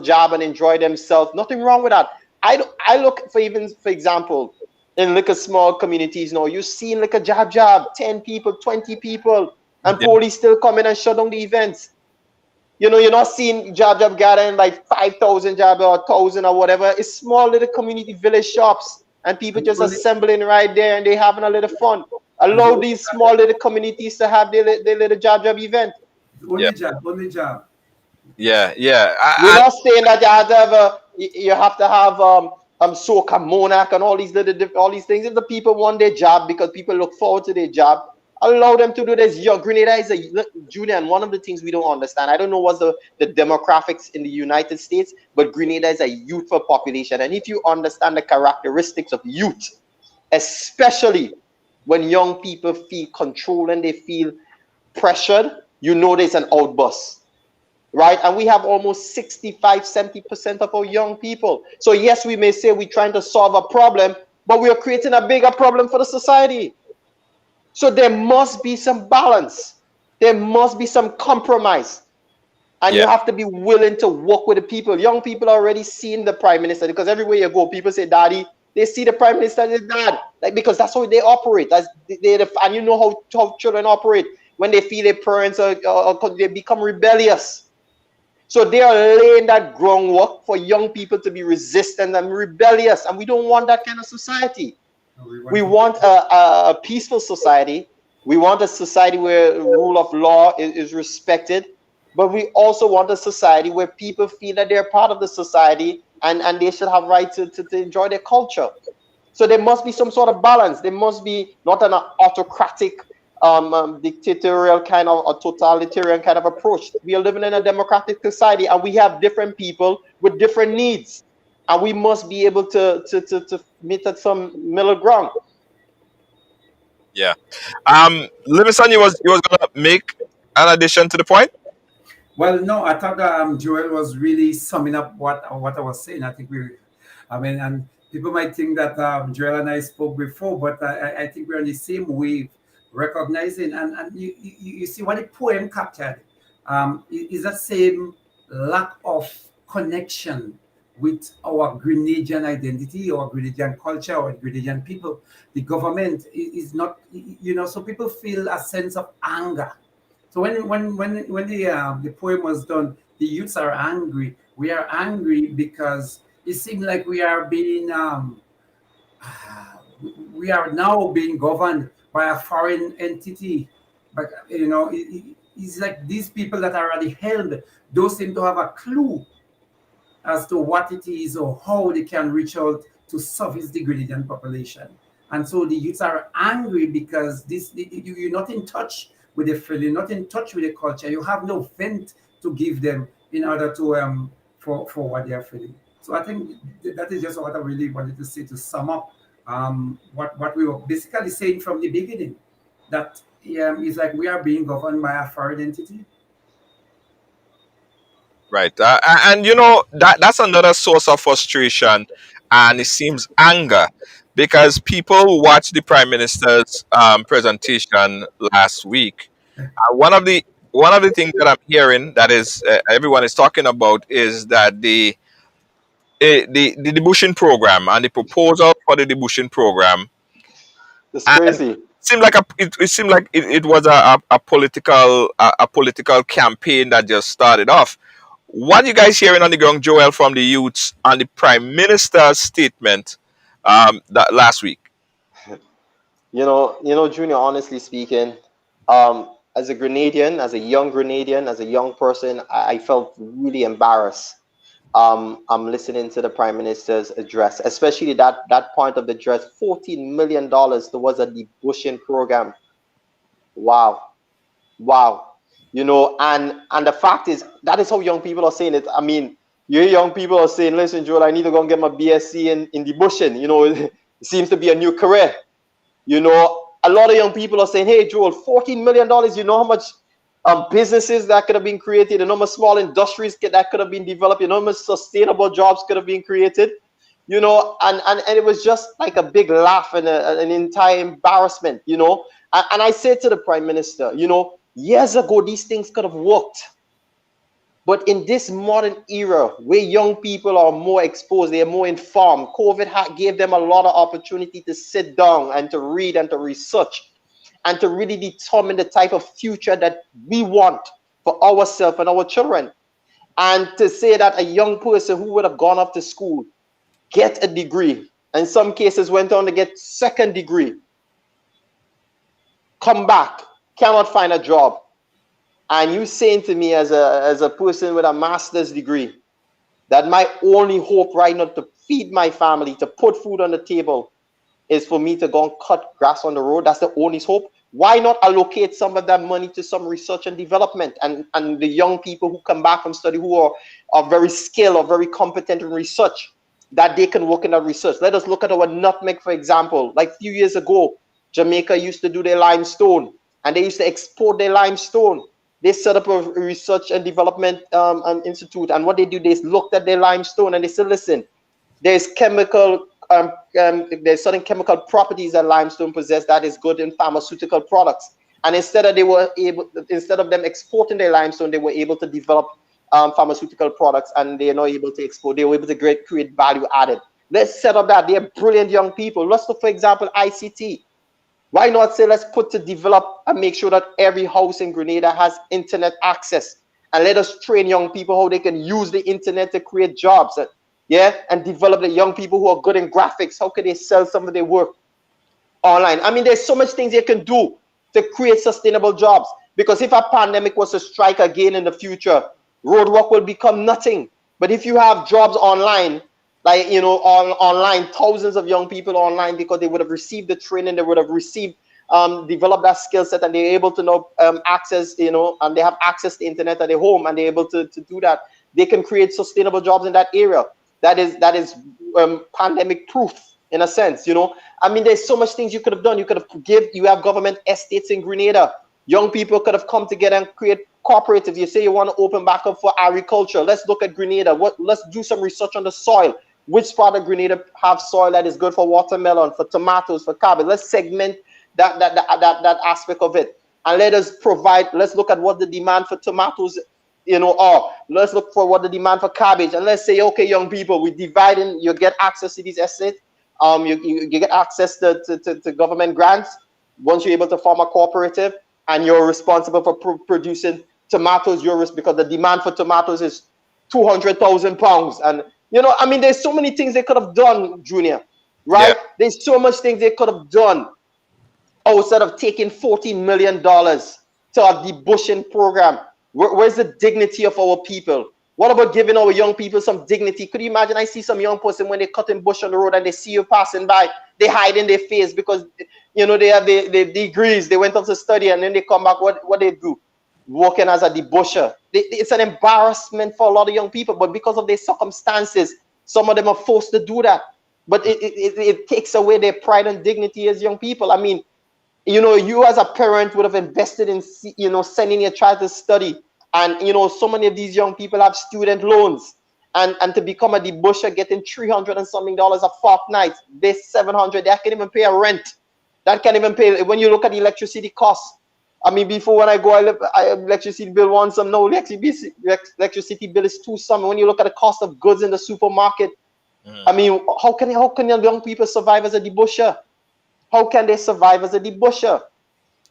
job and enjoy themselves, nothing wrong with that. I look for example, in like a small communities now, you see like a job, 10 people, 20 people, and police still come in and shut down the events. You're not seeing job gathering like 5,000 job or 1,000 or whatever. It's small little community village shops and people just assembling right there and they having a little fun. Allow these small little communities to have their little job event. Only job. Yeah. We're not saying that you have to have soca monarch and all these things. If the people want their job because people look forward to their job, allow them to do this. Grenada is Junior, and one of the things we don't understand, I don't know what's the demographics in the United States, but Grenada is a youthful population. And if you understand the characteristics of youth, especially when young people feel controlled and they feel pressured, there's an outburst. Right? And we have almost 65-70% of our young people. So yes, we may say we're trying to solve a problem, but we are creating a bigger problem for the society. So there must be some balance. There must be some compromise. And you have to be willing to work with the people. Young people are already seeing the prime minister because everywhere you go, people say, Daddy, they see the prime minister as dad. Because that's how they operate. And you know how children operate. When they feel their parents they become rebellious. So they are laying that groundwork for young people to be resistant and rebellious. And we don't want that kind of society. We want a peaceful society. We want a society where the rule of law is respected. but we also want a society where people feel that they're part of the society and they should have right to enjoy their culture. So there must be some sort of balance. There must be not an autocratic, dictatorial kind of a totalitarian kind of approach. We are living in a democratic society, and we have different people with different needs, and we must be able to meet at some middle ground. Yeah. Livingston, you was gonna make an addition to the point. Well, no, I thought Joel was really summing up what I was saying. I think I mean, and people might think that Joel and I spoke before, but I think we're on the same wave, recognizing and you see what the poem captured is that same lack of connection with our Grenadian identity, our Grenadian culture, our Grenadian people. The government is not, so people feel a sense of anger. So when the poem was done, the youths are angry. We are angry because it seems like we are being we are now being governed by a foreign entity. But it's like these people that are at the helm don't seem to have a clue as to what it is or how they can reach out to service the Grenadian population. And so the youths are angry because you're not in touch with the feeling, not in touch with the culture. You have no vent to give them in order to for what they are feeling. So I think that is just what I really wanted to say to sum up what we were basically saying from the beginning. That it's like we are being governed by a foreign entity. Right. And that's another source of frustration, and it seems anger, because people watched the Prime Minister's presentation last week. One of the things that I'm hearing that is everyone is talking about is that the debushing program and the proposal for the debushing program, It's and crazy. it seemed like it was a political campaign that just started off. What are you guys hearing on the ground, Joel, from the youths on the Prime Minister's statement that last week? Junior, honestly speaking, as a Grenadian, as a young Grenadian, as a young person, I felt really embarrassed. I'm listening to the Prime Minister's address, especially that point of the address, $14 million towards a debushing program. Wow. Wow. And the fact is, that is how young people are saying it. I mean, your young people are saying, listen, Joel, I need to go and get my BSc in debushing. It seems to be a new career. A lot of young people are saying, hey, Joel, $14 million, you know how much businesses that could have been created, you know how much small industries that could have been developed, you know how much sustainable jobs could have been created, and it was just like a big laugh and an entire embarrassment, and I said to the Prime Minister, years ago, these things could have worked. But in this modern era where young people are more exposed, they are more informed, COVID gave them a lot of opportunity to sit down and to read and to research and to really determine the type of future that we want for ourselves and our children. And to say that a young person who would have gone off to school, get a degree, in some cases went on to get second degree, come back, cannot find a job. And you saying to me as a person with a master's degree that my only hope right now to feed my family, to put food on the table, is for me to go and cut grass on the road. That's the only hope. Why not allocate some of that money to some research and development, and the young people who come back from study who are very skilled or very competent in research, that they can work in that research. Let us look at our nutmeg, for example. Like a few years ago, Jamaica used to do their limestone, and they used to export their limestone. They set up a research and development institute, and what they do, they looked at their limestone and they said, listen, there's there's certain chemical properties that limestone possess that is good in pharmaceutical products. And instead of them exporting their limestone, they were able to develop pharmaceutical products, and they are now able to export. They were able to create value added. Let's set up that. They're brilliant young people. Let's look, for example, ICT. Why not say let's put to develop and make sure that every house in Grenada has internet access, and let us train young people how they can use the internet to create jobs, and develop the young people who are good in graphics. How can they sell some of their work online? I mean, there's so much things they can do to create sustainable jobs. Because if a pandemic was to strike again in the future, roadwork will become nothing. But if you have jobs online, like online, thousands of young people online, because they would have received the training, they would have received developed that skill set, and they're able to know access, and they have access to the internet at their home, and they're able to do that. They can create sustainable jobs in that area. That is pandemic proof in a sense. I mean, there's so much things you could have done. You have government estates in Grenada. Young people could have come together and create cooperatives. You say you want to open back up for agriculture. Let's look at Grenada. Let's do some research on the soil. Which part of Grenada have soil that is good for watermelon, for tomatoes, for cabbage? Let's segment that aspect of it, and let's look at what the demand for tomatoes are. Let's look for what the demand for cabbage, and let's say, okay, young people, we divide in, you get access to these assets, you get access to government grants once you're able to form a cooperative, and you're responsible for producing tomatoes. Because the demand for tomatoes is 200,000 pounds, and I mean, there's so many things they could have done, Junior, right? Yeah. There's so much things they could have done outside of taking $40 million to a debushing program. Where's the dignity of our people? What about giving our young people some dignity? Could you imagine? I see some young person when they cutting bush on the road and they see you passing by, they hide in their face because they have the degrees. They went up to study and then they come back. What they do? Working as a debusher. It's an embarrassment for a lot of young people, but because of their circumstances, some of them are forced to do that. But it takes away their pride and dignity as young people. I mean, you as a parent would have invested in, sending your child to study. And, so many of these young people have student loans. And to become a debusher, getting $300 and something a fortnight, this $700, that can't even pay a rent. That can't even pay. When you look at the electricity costs, I mean, before when I go, electricity bill once, no, electricity bill is two some. When you look at the cost of goods in the supermarket, I mean, how can young people survive as a debusher? How can they survive as a debusher?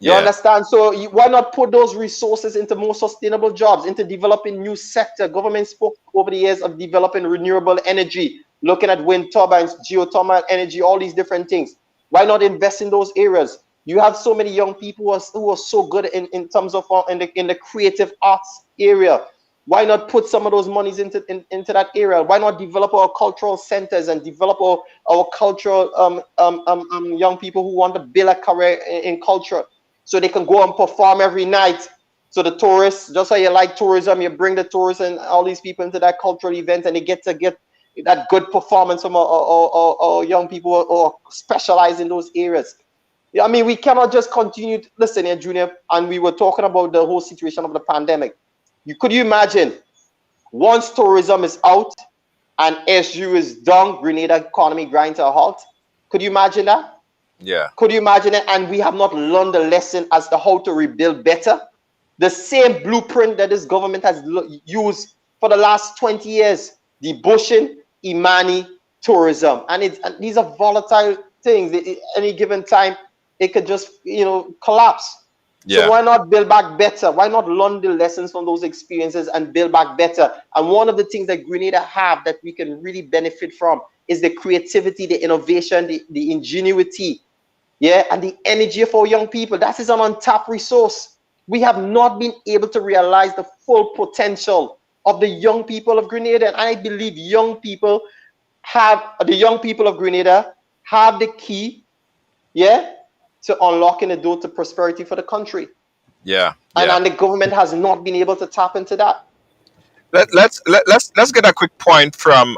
You understand? So why not put those resources into more sustainable jobs, into developing new sector? Government spoke over the years of developing renewable energy, looking at wind turbines, geothermal energy, all these different things. Why not invest in those areas? You have so many young people who are so good in terms of in the creative arts area. Why not put some of those monies into that area? Why not develop our cultural centers and develop our cultural young people who want to build a career in culture, so they can go and perform every night? So the tourists, just how you like tourism, you bring the tourists and all these people into that cultural event, and they get that good performance from our young people who are specialized in those areas. I mean, we cannot just continue. Listen here, Junior, and we were talking about the whole situation of the pandemic. Could you imagine, once tourism is out and SU is down, Grenada economy grind to a halt? Could you imagine that? Yeah. Could you imagine it? And we have not learned the lesson as to how to rebuild better. The same blueprint that this government has used for the last 20 years, debushing, Imani, tourism. And these are volatile things. At any given time, it could just, collapse. Yeah. So why not build back better? Why not learn the lessons from those experiences and build back better? And one of the things that Grenada have that we can really benefit from is the creativity, the innovation, the ingenuity, and the energy of our young people. That is an untapped resource. We have not been able to realize the full potential of the young people of Grenada. And I believe the young people of Grenada have the key, to unlocking the door to prosperity for the country. Yeah. And the government has not been able to tap into that. Let's get a quick point from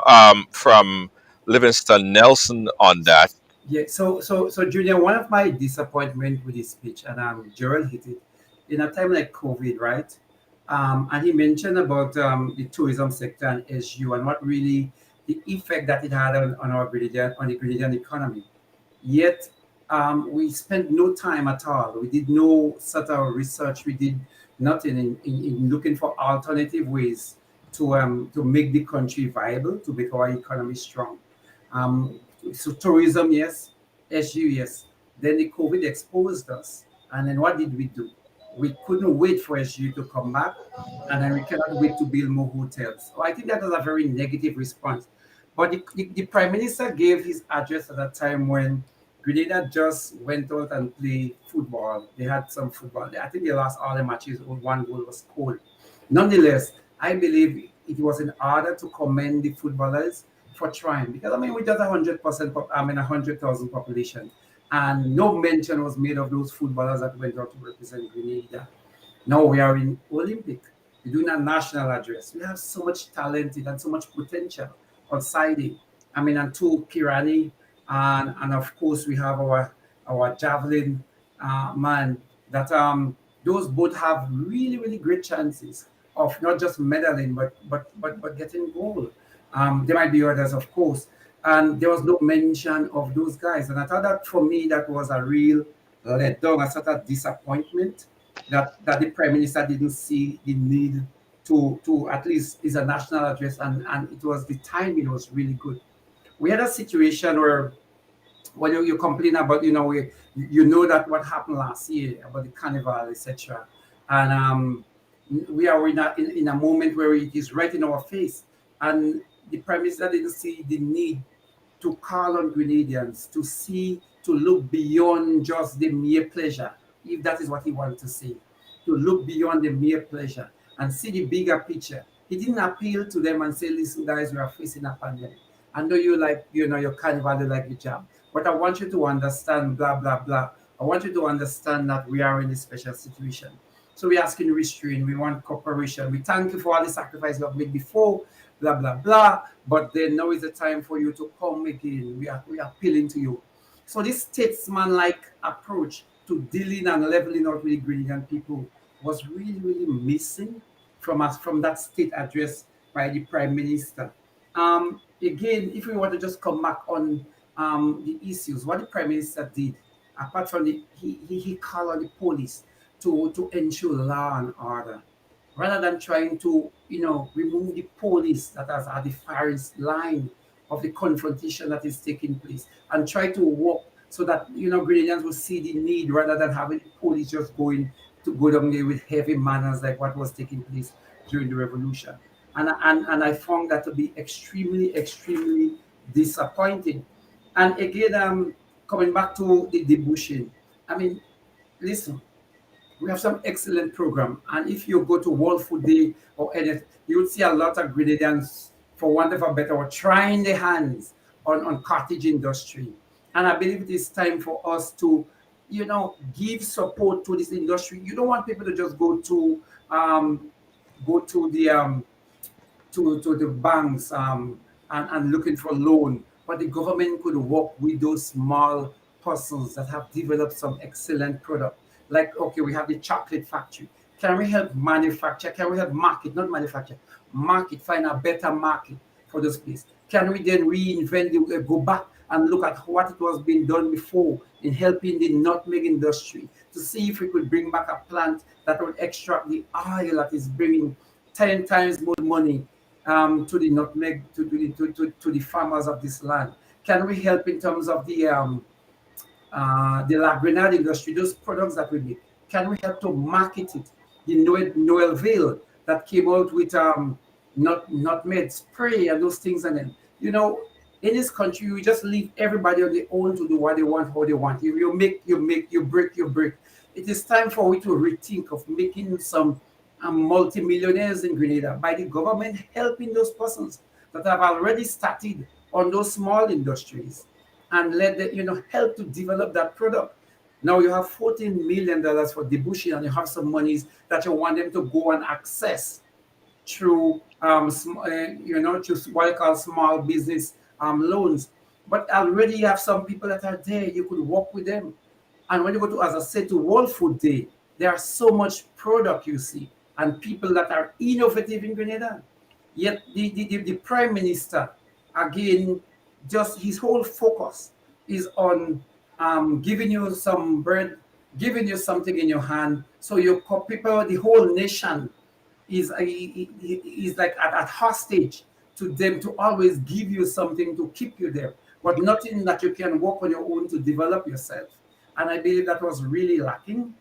Livingston Nelson on that. Yeah, so Junior, one of my disappointment with his speech, and Gerald hit it, in a time like COVID, right? And he mentioned about the tourism sector and SU and what really the effect that it had on the Grenadian economy. Yet we spent no time at all. We did no sort of research. We did nothing in looking for alternative ways to make the country viable, to make our economy strong. So tourism, yes. SU, yes. Then the COVID exposed us. And then what did we do? We couldn't wait for SU to come back. And then we cannot wait to build more hotels. So I think that was a very negative response. But the Prime Minister gave his address at a time when Grenada just went out and played football. They had some football. I think they lost all the matches. One goal was scored. Nonetheless, I believe it was in order to commend the footballers for trying, because I mean we just 100%, 100,000 population, and no mention was made of those footballers that went out to represent Grenada. Now we are in Olympic. We're doing a national address. We have so much talented and so much potential outside it. I mean, and two Kirani, and of course we have our javelin man. That those both have really great chances of not just medaling but getting gold. There might be others, of course, and there was no mention of those guys. And I thought that for me that was a real letdown, a sort of disappointment that the prime minister didn't see the need to at least is a national address, and it was the timing was really good. We had a situation where when you complain about you know that what happened last year about the carnival, etc., and we are in a moment where it is right in our face, and the prime minister didn't see the need to call on Grenadians to look beyond just the mere pleasure, if that is what he wanted to say, to look beyond the mere pleasure and see the bigger picture. He didn't appeal to them and say, listen, guys, we are facing a pandemic. I know you like, your carnival, you like your job, but I want you to understand, blah, blah, blah. I want you to understand that we are in a special situation. So we're asking restraint, we want cooperation. We thank you for all the sacrifice you have made before, blah, blah, blah. But then now is the time for you to come again. We are appealing to you. So this statesman-like approach to dealing and leveling out with the Grenadian people was really missing from us, from that state address by the Prime Minister. Again, if we want to just come back on the issues, what the Prime Minister did, apart from he called on the police to ensure law and order, rather than trying to remove the police that is at the farthest line of the confrontation that is taking place, and try to work so that Grenadians will see the need, rather than having the police just go down there with heavy manners like what was taking place during the revolution. And I found that to be extremely disappointing. And again, coming back to the debushing, I mean, listen, we have some excellent program, and if you go to World Food Day or anything, you will see a lot of Grenadians, for want of a better word, trying their hands on cottage industry. And I believe it is time for us to give support to this industry. You don't want people to just go to the banks and looking for loan, but the government could work with those small persons that have developed some excellent product. Like, okay, we have the chocolate factory. Can we help manufacture? Can we help market, not manufacture, market, find a better market for this place? Can we then reinvent, go back and look at what it was being done before in helping the nutmeg industry to see if we could bring back a plant that would extract the oil that is bringing 10 times more money to the nutmeg, to the farmers of this land? Can we help in terms of the La Grenade industry, those products that we make? Can we help to market it? The Noel Veil that came out with nutmeg spray and those things, and then in this country, we just leave everybody on their own to do what they want, how they want. You make, you break, you break. It is time for we to rethink of making some multimillionaires in Grenada by the government helping those persons that have already started on those small industries, and let them, help to develop that product. Now you have $14 million for debushing, and you have some monies that you want them to go and access through through what you call small business loans. But already you have some people that are there. You could work with them. And when you go to, as I said, to World Food Day, there are so much product you see and people that are innovative in Grenada. Yet the Prime Minister, again, just his whole focus is on giving you some bread, giving you something in your hand, so your people, the whole nation, is like at hostage to them, to always give you something to keep you there, but nothing that you can work on your own to develop yourself. And I believe that was really lacking.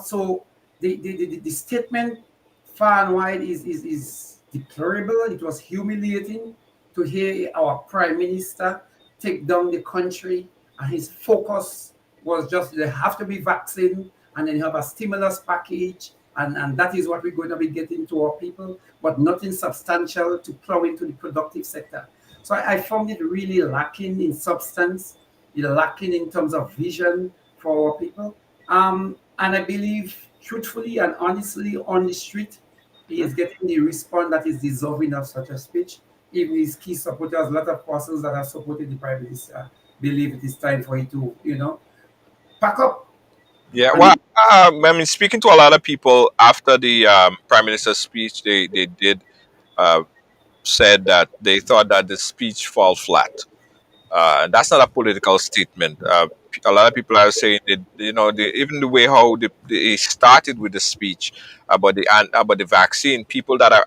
So the statement far and wide is deplorable. It was humiliating to hear our Prime Minister take down the country and his focus was just they have to be vaccinated, and then you have a stimulus package, and that is what we're going to be getting to our people, but nothing substantial to plow into the productive sector. So I found it really lacking in substance, lacking in terms of vision for our people. And I believe, truthfully and honestly, on the street, he is getting the response that is deserving of such a speech. Even his key supporters, a lot of persons that have supported the prime minister, believe it is time for you to, pack up. Yeah, well, And I mean, speaking to a lot of people after the prime minister's speech, they did uh, said that they thought that the speech fall flat. That's not a political statement. A lot of people are saying that, even the way how they started with the speech about the vaccine, people that are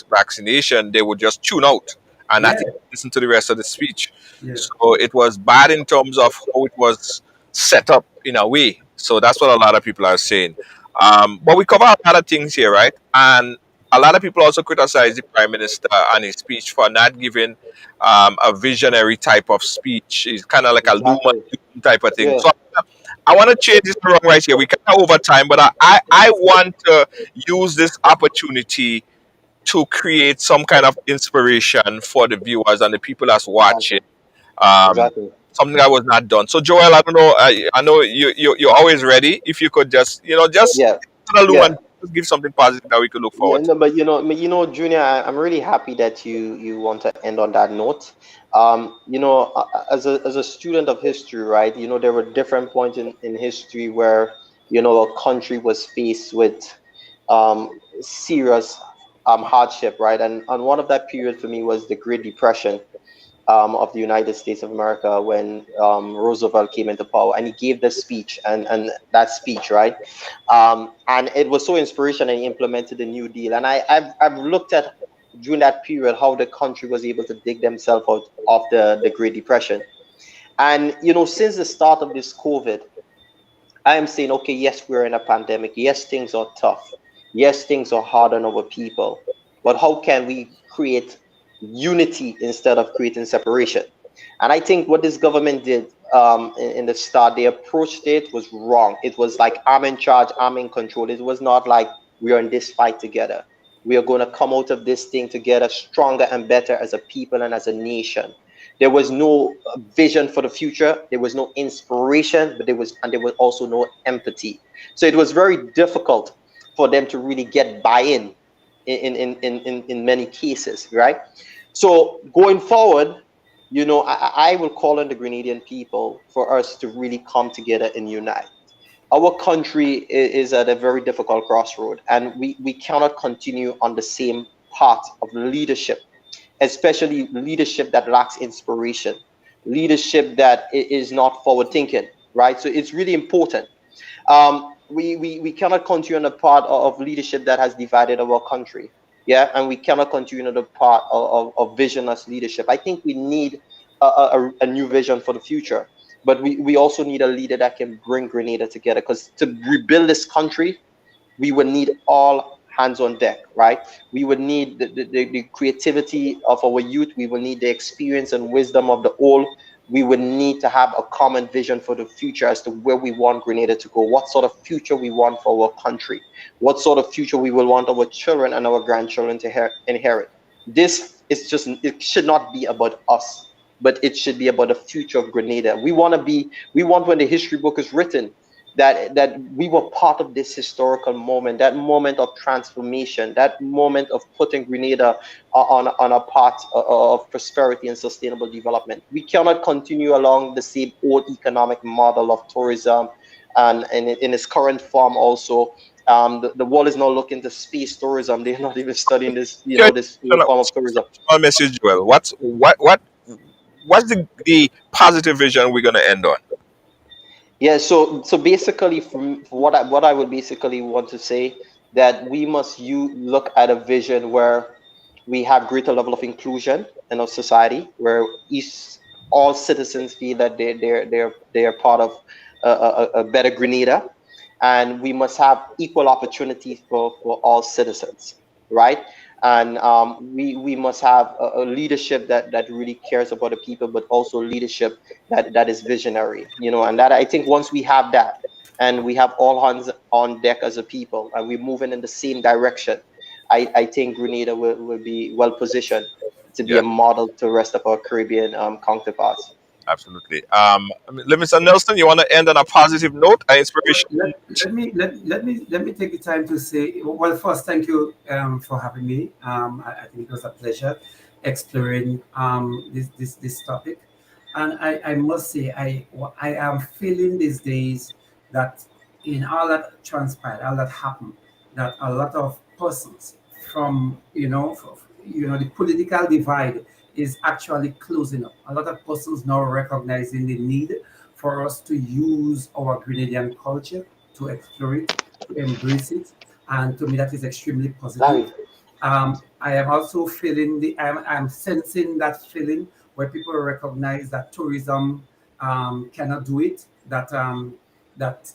vaccination, they would just tune out and not yeah, even listen to the rest of the speech. yeah, So it was bad in terms of how it was set up in a way. So that's what a lot of people are saying. But we cover a lot of things here, right? And a lot of people also criticize the prime minister and his speech for not giving a visionary type of speech. It's kind of like a loom and Exactly. doom type of thing. Yeah. So I want to change this around right here. We kind of over time, but I want to use this opportunity to create some kind of inspiration for the viewers and the people that's watching. Exactly. Um, Exactly. Something that was not done. So Joel, I don't know. I know you're always ready. If you could just Yeah. to the loom Yeah. and just give something positive that we could look Yeah, forward to. no, but Junior, I'm really happy that you want to end on that note. As a student of history, right? There were different points in history where a country was faced with serious hardship, right? And one of that period for me was the Great Depression of the United States of America when Roosevelt came into power, and he gave this speech and that speech, right? And it was so inspirational, and he implemented the New Deal. And I've looked at during that period how the country was able to dig themselves out of the Great Depression. And since the start of this COVID, I am saying, okay, yes, we're in a pandemic. Yes, things are tough. Yes, things are hard on our people. But how can we create unity instead of creating separation? And I think what this government did in the start, they approached it was wrong. It was like, I'm in charge, I'm in control. It was not like we are in this fight together. We are going to come out of this thing together stronger and better as a people and as a nation. There was no vision for the future. There was no inspiration, but there was also no empathy. So it was very difficult for them to really get buy-in in many cases, right? So going forward, I will call on the Grenadian people for us to really come together and unite. Our country is at a very difficult crossroad, and we cannot continue on the same path of leadership, especially leadership that lacks inspiration, leadership that is not forward thinking, right? So it's really important. We cannot continue on the part of leadership that has divided our country. Yeah, and we cannot continue on the part of visionless leadership. I think we need a new vision for the future, but we also need a leader that can bring Grenada together, because to rebuild this country, we would need all hands on deck, right? We would need the creativity of our youth. We would need the experience and wisdom of the old. We would need to have a common vision for the future as to where we want Grenada to go, what sort of future we want for our country, what sort of future we will want our children and our grandchildren to inherit. This is just, it should not be about us, but it should be about the future of Grenada. We want when the history book is written, that we were part of this historical moment, that moment of transformation, that moment of putting Grenada on a path of prosperity and sustainable development. We cannot continue along the same old economic model of tourism, and in its current form also. The world is now looking to space tourism. They're not even studying this, Yeah, this new form of tourism. small message, Joel. What's the positive vision we're gonna end on? Yeah, so basically, from what I would basically want to say, that we must you look at a vision where we have greater level of inclusion in our society, where all citizens feel that they're part of a better Grenada, and we must have equal opportunities for all citizens, right? and we must have a leadership that really cares about the people, but also leadership that is visionary, and that I think once we have that, and we have all hands on deck as a people, and we're moving in the same direction, I think Grenada will be well positioned to be Yeah, a model to the rest of our Caribbean counterparts. absolutely. Mr. Nelson, you want to end on a positive note, an inspiration? Let me take the time to say, well, first, thank you for having me. I think it was a pleasure exploring this topic, and I must say I am feeling these days that in all that transpired, all that happened, that a lot of persons from the political divide is actually closing up. A lot of persons now recognizing the need for us to use our Grenadian culture, to explore it, to embrace it, and to me that is extremely positive. Larry. I am also feeling I'm sensing that feeling where people recognize that tourism cannot do it. That that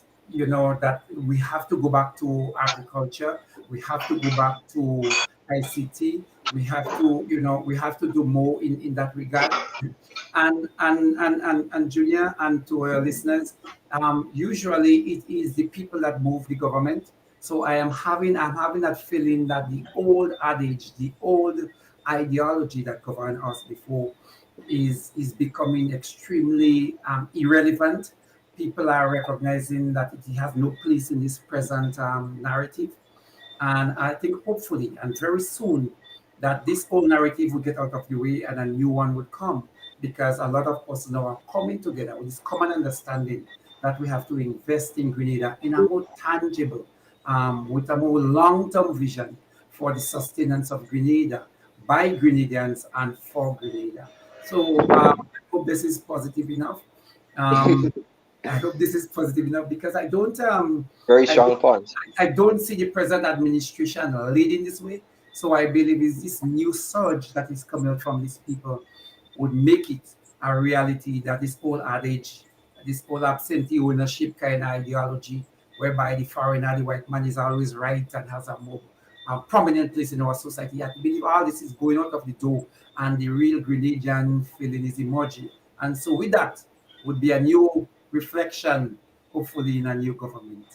we have to go back to agriculture. We have to go back to ICT. We have to do more in that regard. And Junior, and to our listeners, usually it is the people that move the government. So I'm having that feeling that the old adage, the old ideology that governed us before is becoming extremely irrelevant. People are recognizing that it has no place in this present narrative. And I think hopefully and very soon that this whole narrative will get out of the way and a new one will come, because a lot of us now are coming together with this common understanding that we have to invest in Grenada in a more tangible, with a more long-term vision for the sustenance of Grenada by Grenadians and for Grenada. So I hope this is positive enough. Um, I hope this is positive enough because Very I strong point. I don't see the present administration leading this way. So I believe it's this new surge that is coming out from these people would make it a reality that this whole adage, this whole absentee ownership kind of ideology, whereby the foreigner, the white man is always right and has a more prominent place in our society. I believe all this is going out of the door and the real Grenadian feeling is emerging. And so with that would be a new reflection, hopefully in a new government.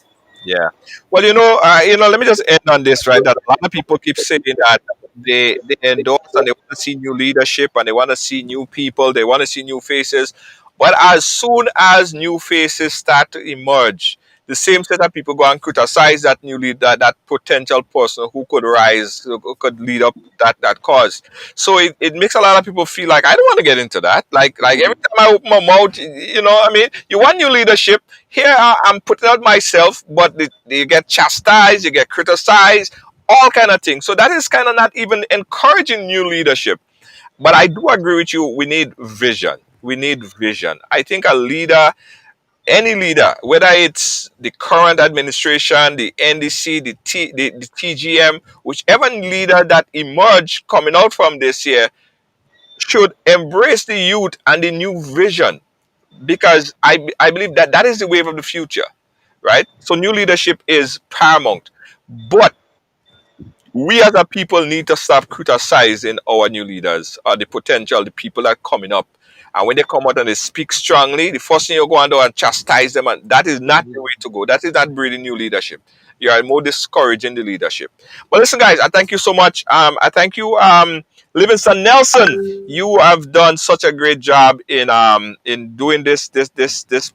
Yeah. Well, let me just end on this, right? That a lot of people keep saying that they endorse and they want to see new leadership and they want to see new people, they want to see new faces. But as soon as new faces start to emerge, the same set of people go and criticize that new leader, that potential person who could rise, who could lead up that cause. So it makes a lot of people feel like I don't want to get into that. Like every time I open my mouth, I mean, you want new leadership. Here I'm putting out myself, but you get chastised, you get criticized, all kind of things. So that is kind of not even encouraging new leadership. But I do agree with you. We need vision. We need vision. I think a leader, any leader, whether it's the current administration, the NDC, the TGM, whichever leader that emerged coming out from this year, should embrace the youth and the new vision, because I believe that that is the wave of the future, right? So new leadership is paramount. But we as a people need to stop criticizing our new leaders or the potential, the people that are coming up. And when they come out and they speak strongly, the first thing you go and do and chastise them, and that is not the way to go. That is not breeding new leadership. You are more discouraging the leadership. But listen, guys, I thank you so much. I thank you, Livingston Nelson. You have done such a great job in doing this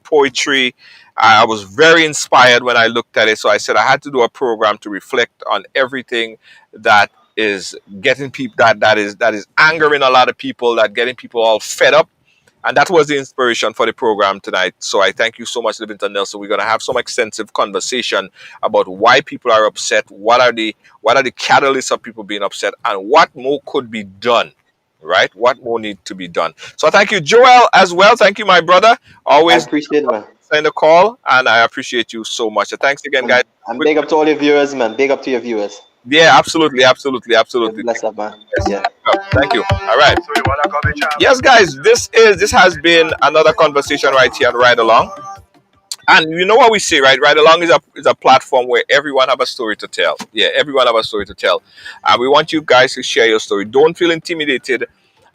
poetry. I was very inspired when I looked at it. So I said I had to do a program to reflect on everything that is getting people that is angering a lot of people, that getting people all fed up. And that was the inspiration for the program tonight. So I thank you so much, Livingston Nelson. We're gonna have some extensive conversation about why people are upset, what are the catalysts of people being upset, and what more could be done. Right? What more need to be done? So thank you, Joel, as well. Thank you, my brother. I Always appreciate it, man. sign the call, and I appreciate you so much. So thanks again, guys. And big up to all your viewers, man. Big up to your viewers. Yeah, absolutely, absolutely, absolutely. Bless up, man. Yeah. Thank you. All right. Yes, guys, this has been another conversation right here on Ride Along. And you know what we say, right? Ride Along is a platform where everyone have a story to tell. Yeah, everyone have a story to tell. And we want you guys to share your story. Don't feel intimidated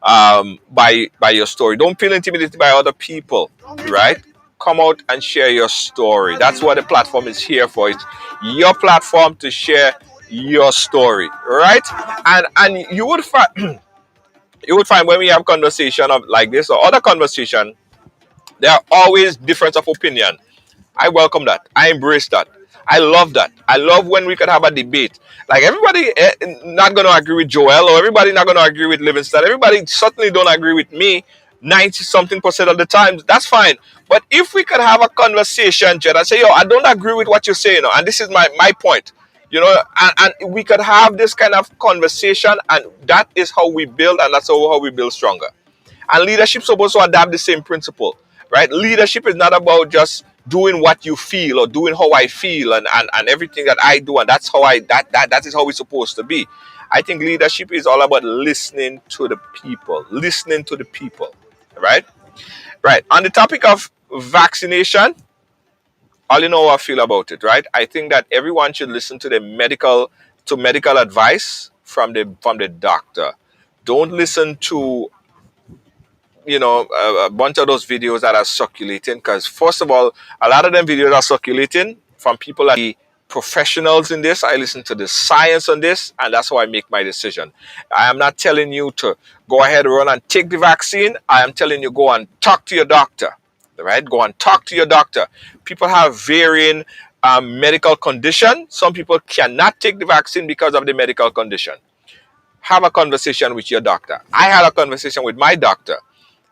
by your story. Don't feel intimidated by other people, right? Come out and share your story. That's what the platform is here for. It's your platform to share your story, right? And you would find you would find when we have conversation of like this or other conversation, there are always difference of opinion. I welcome that. I embrace that. I love that. I love when we could have a debate. Like everybody not going to agree with Joel, or everybody not going to agree with Livingston. Everybody certainly don't agree with me 90 something percent of the time. That's fine. But if we could have a conversation, Jed, and say, yo, I don't agree with what you're saying, and this is my point. And we could have this kind of conversation, and that is how we build, and that's how we build stronger. And leadership supposed to adapt the same principle, right? Leadership is not about just doing what you feel or doing how I feel and everything that I do, and that's how that is how it's supposed to be. I think leadership is all about listening to the people, right? Right. On the topic of vaccination, all you know how I feel about it, right? I think that everyone should listen to the medical advice from the doctor. Don't listen to a bunch of those videos that are circulating, because first of all, a lot of them videos are circulating from people that are professionals in this. I listen to the science on this, and that's how I make my decision. I am not telling you to go ahead, run and take the vaccine. I am telling you, go and talk to your doctor, right? Go and talk to your doctor. People have varying medical condition. Some people cannot take the vaccine because of the medical condition. Have a conversation with your doctor. I had a conversation with my doctor,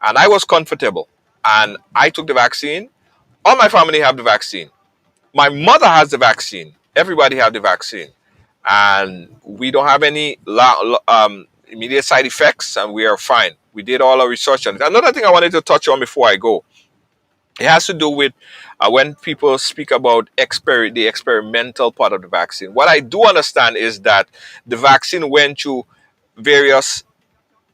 and I was comfortable, and I took the vaccine. All my family have the vaccine. My mother has the vaccine. Everybody have the vaccine, and we don't have any immediate side effects, and we are fine. We did all our research on it. Another thing I wanted to touch on before I go, it has to do with when people speak about the experimental part of the vaccine. What I do understand is that the vaccine went through various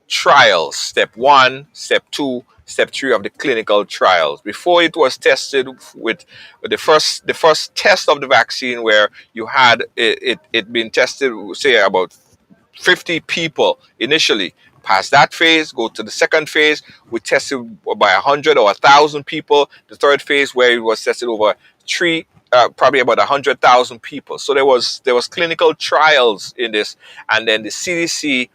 trials, step 1, step 2, step 3 of the clinical trials before it was tested with the first test of the vaccine, where you had it been tested, say, about 50 people initially. Past that phase, go to the second phase, we tested by 100 or 1,000 people. The third phase, where it was tested over probably about 100,000 people. So there was clinical trials in this, and then the CDC,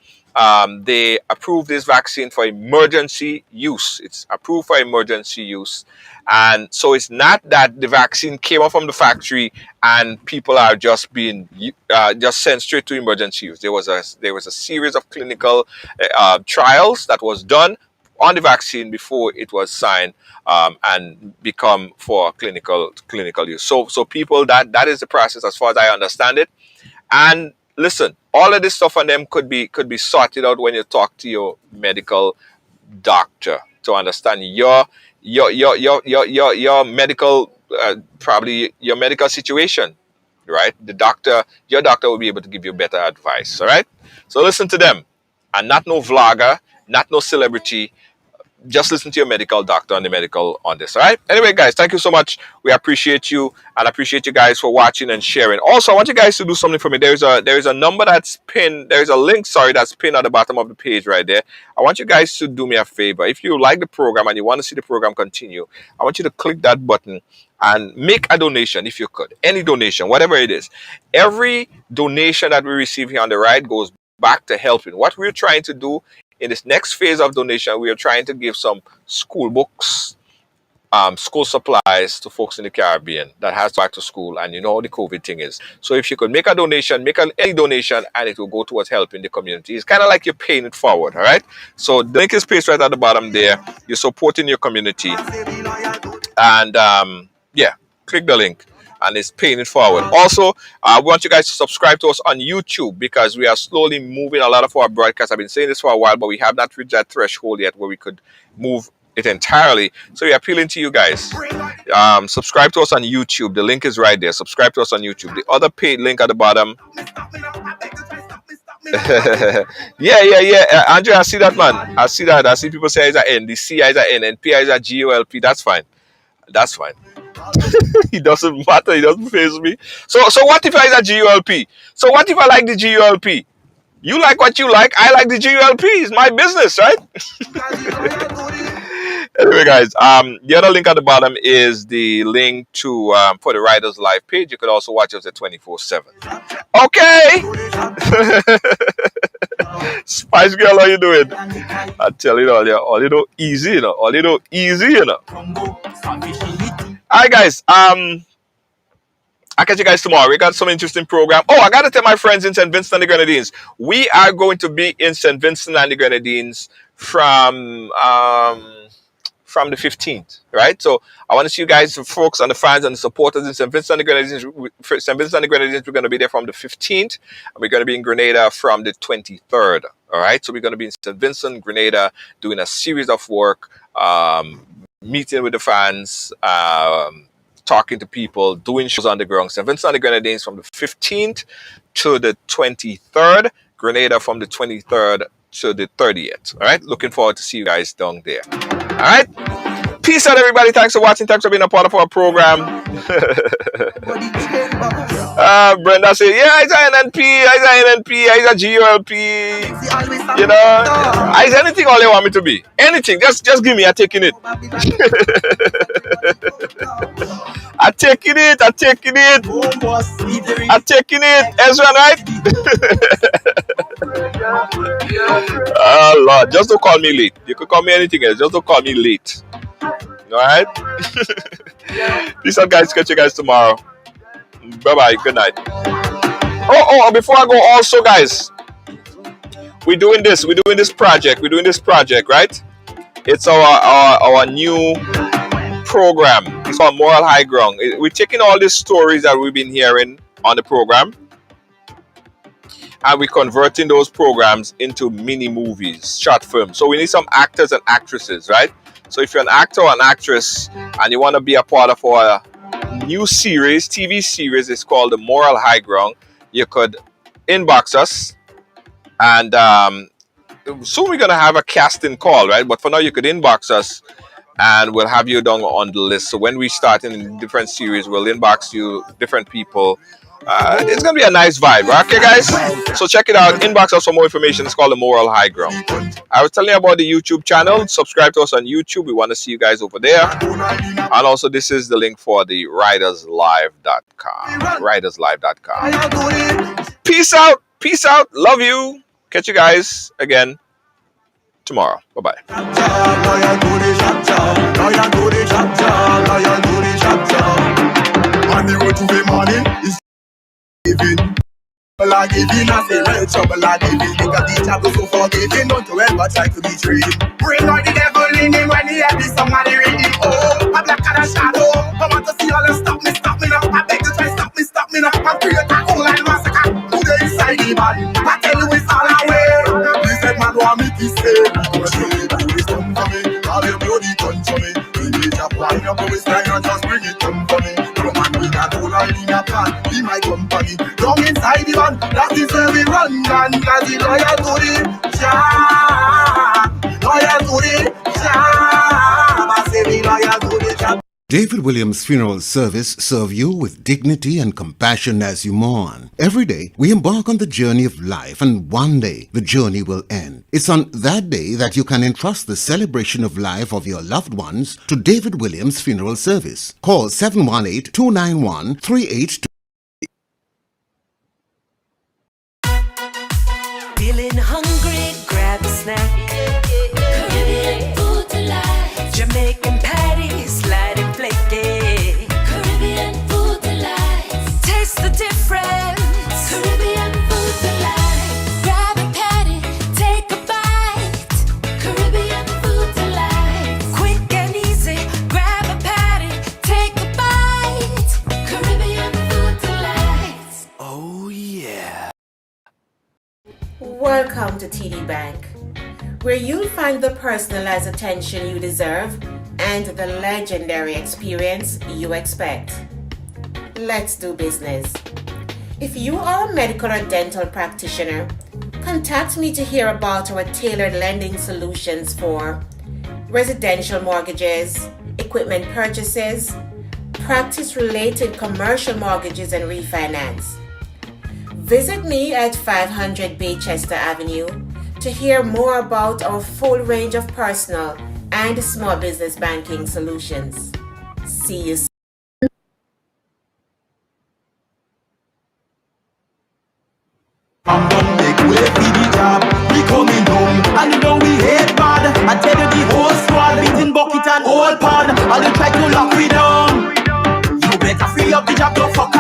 they approved this vaccine for emergency use. It's approved for emergency use. And so it's not that the vaccine came out from the factory and people are just being just sent straight to emergency use. There was a series of clinical trials that was done on the vaccine before it was signed and become for clinical use. So people, that is the process as far as I understand it. And listen, all of this stuff on them could be sorted out when you talk to your medical doctor to understand your medical probably your medical situation, right? Your doctor will be able to give you better advice. All right, so listen to them, and not no vlogger, not no celebrity. Just listen to your medical doctor on the medical on this. All right. Anyway, guys, thank you so much. We appreciate you, and appreciate you guys for watching and sharing. Also, I want you guys to do something for me. There's a number that's pinned. There's a link, sorry, that's pinned at the bottom of the page right there. I want you guys to do me a favor. If you like the program and you want to see the program continue, I want you to click that button and make a donation if you could. Any donation, whatever it is. Every donation that we receive here on the Ride goes back to helping. What we're trying to do in this next phase of donation, we are trying to give some school books, school supplies to folks in the Caribbean that has to back to school, and you know how the COVID thing is. So if you could make a donation, any donation, and it will go towards helping the community. It's kind of like you're paying it forward, all right? So the link is placed right at the bottom there. You're supporting your community, and yeah, click the link. And it's paying it forward. Also, I want you guys to subscribe to us on YouTube, because we are slowly moving a lot of our broadcasts. I've been saying this for a while, but we have not reached that threshold yet where we could move it entirely. So we're appealing to you guys. Subscribe to us on YouTube. The link is right there. Subscribe to us on YouTube. The other paid link at the bottom. yeah. Andrew, I see that, man. I see that. I see people say it's an N. The C is an N and P is a GOLP. That's fine. That's fine. It doesn't matter. It doesn't faze me. So what if I is a GULP? So what if I like the GULP? You like what you like. I like the GULP. It's my business, right? Anyway, guys, the other link at the bottom is the link to for the Riders Live page. You could also watch us at 24/7. Okay. Spice Girl, how you doing? I tell you all you know, easy, you know. All you know, easy, you know. Alright, guys. I'll catch you guys tomorrow. We got some interesting program. Oh, I got to tell my friends in St. Vincent and the Grenadines. We are going to be in St. Vincent and the Grenadines from the 15th, right? So I want to see you guys, the folks and the fans and the supporters in St. Vincent and the Grenadines. St. Vincent and the Grenadines, we're going to be there from the 15th, and we're going to be in Grenada from the 23rd. All right, so we're going to be in St. Vincent, Grenada, doing a series of work, meeting with the fans, talking to people, doing shows on the ground. St. Vincent and the Grenadines from the 15th to the 23rd, Grenada from the 23rd to the 30th. All right, looking forward to see you guys down there. All right, peace out, everybody. Thanks for watching. Thanks for being a part of our program. Brenda said, yeah, it's a NNP, it's a GULP. You know, it's anything all they want me to be. Anything, just give me. I'm taking it. I'm taking it. Ezra, right? Oh, Lord, just don't call me late. You could call me anything else. Just don't call me late. All right? Peace out, guys. Catch you guys tomorrow. Bye-bye. Good night. Oh, before I go, also, guys, we're doing this project, right? It's our new program. It's called Moral High Ground. We're taking all these stories that we've been hearing on the program, and we're converting those programs into mini movies, short films. So we need some actors and actresses, right? So if you're an actor or an actress and you want to be a part of our new series, TV series, it's called the Moral High Ground, you could inbox us, and soon we're gonna have a casting call, right? But for now, you could inbox us, and we'll have you down on the list. So when we start in different series, we'll inbox you, different people. It's gonna be a nice vibe, okay, guys? So check it out. Inbox us for more information. It's called the Moral High Ground. I was telling you about the YouTube channel. Subscribe to us on YouTube. We want to see you guys over there. And also, this is the link for the riderslive.com. Riderslive.com. Peace out. Peace out. Love you. Catch you guys again tomorrow. Bye-bye. On the road to the morning is giving. Trouble are giving, I say real trouble are giving. Think of the trouble so forgiving, don't you ever try to be trading. Bring out the devil in him when he hear this song and he ready. Oh, a black and a shadow. I want to see all them stop me now. I beg you try stop me now. I create a whole line massacre. Who they inside the man? I tell you it's all away. He said man want me to say, because you do this come for me. All your bloody gun to me. When you jump wind up with style, just bring it come for me. That whole line in a plan, be my company. Down inside the van, that is where we run. And as the loyal to the job, loyal to the job, I say we loyal to the job. David Williams Funeral Service serve you with dignity and compassion as you mourn. Every day, we embark on the journey of life, and one day, the journey will end. It's on that day that you can entrust the celebration of life of your loved ones to David Williams Funeral Service. Call 718-291-382. Feeling hungry, grab a snack. Caribbean food delight. Jamaican patties, light and flaky. Caribbean food delight. Taste the difference. Caribbean food delight. Grab a patty, take a bite. Caribbean food delight. Quick and easy, grab a patty, take a bite. Caribbean food delight. Oh yeah. Welcome to TD Bank, where you'll find the personalized attention you deserve and the legendary experience you expect. Let's do business. If you are a medical or dental practitioner, contact me to hear about our tailored lending solutions for residential mortgages, equipment purchases, practice-related commercial mortgages and refinance. Visit me at 500 Baychester Avenue to hear more about our full range of personal and small business banking solutions. See you soon. Make way for the job, we coming down. And you know we hate bad. I tell you the whole squad, beating bucket and old pan. All you try to lock me down. You better free up the job, don't fuck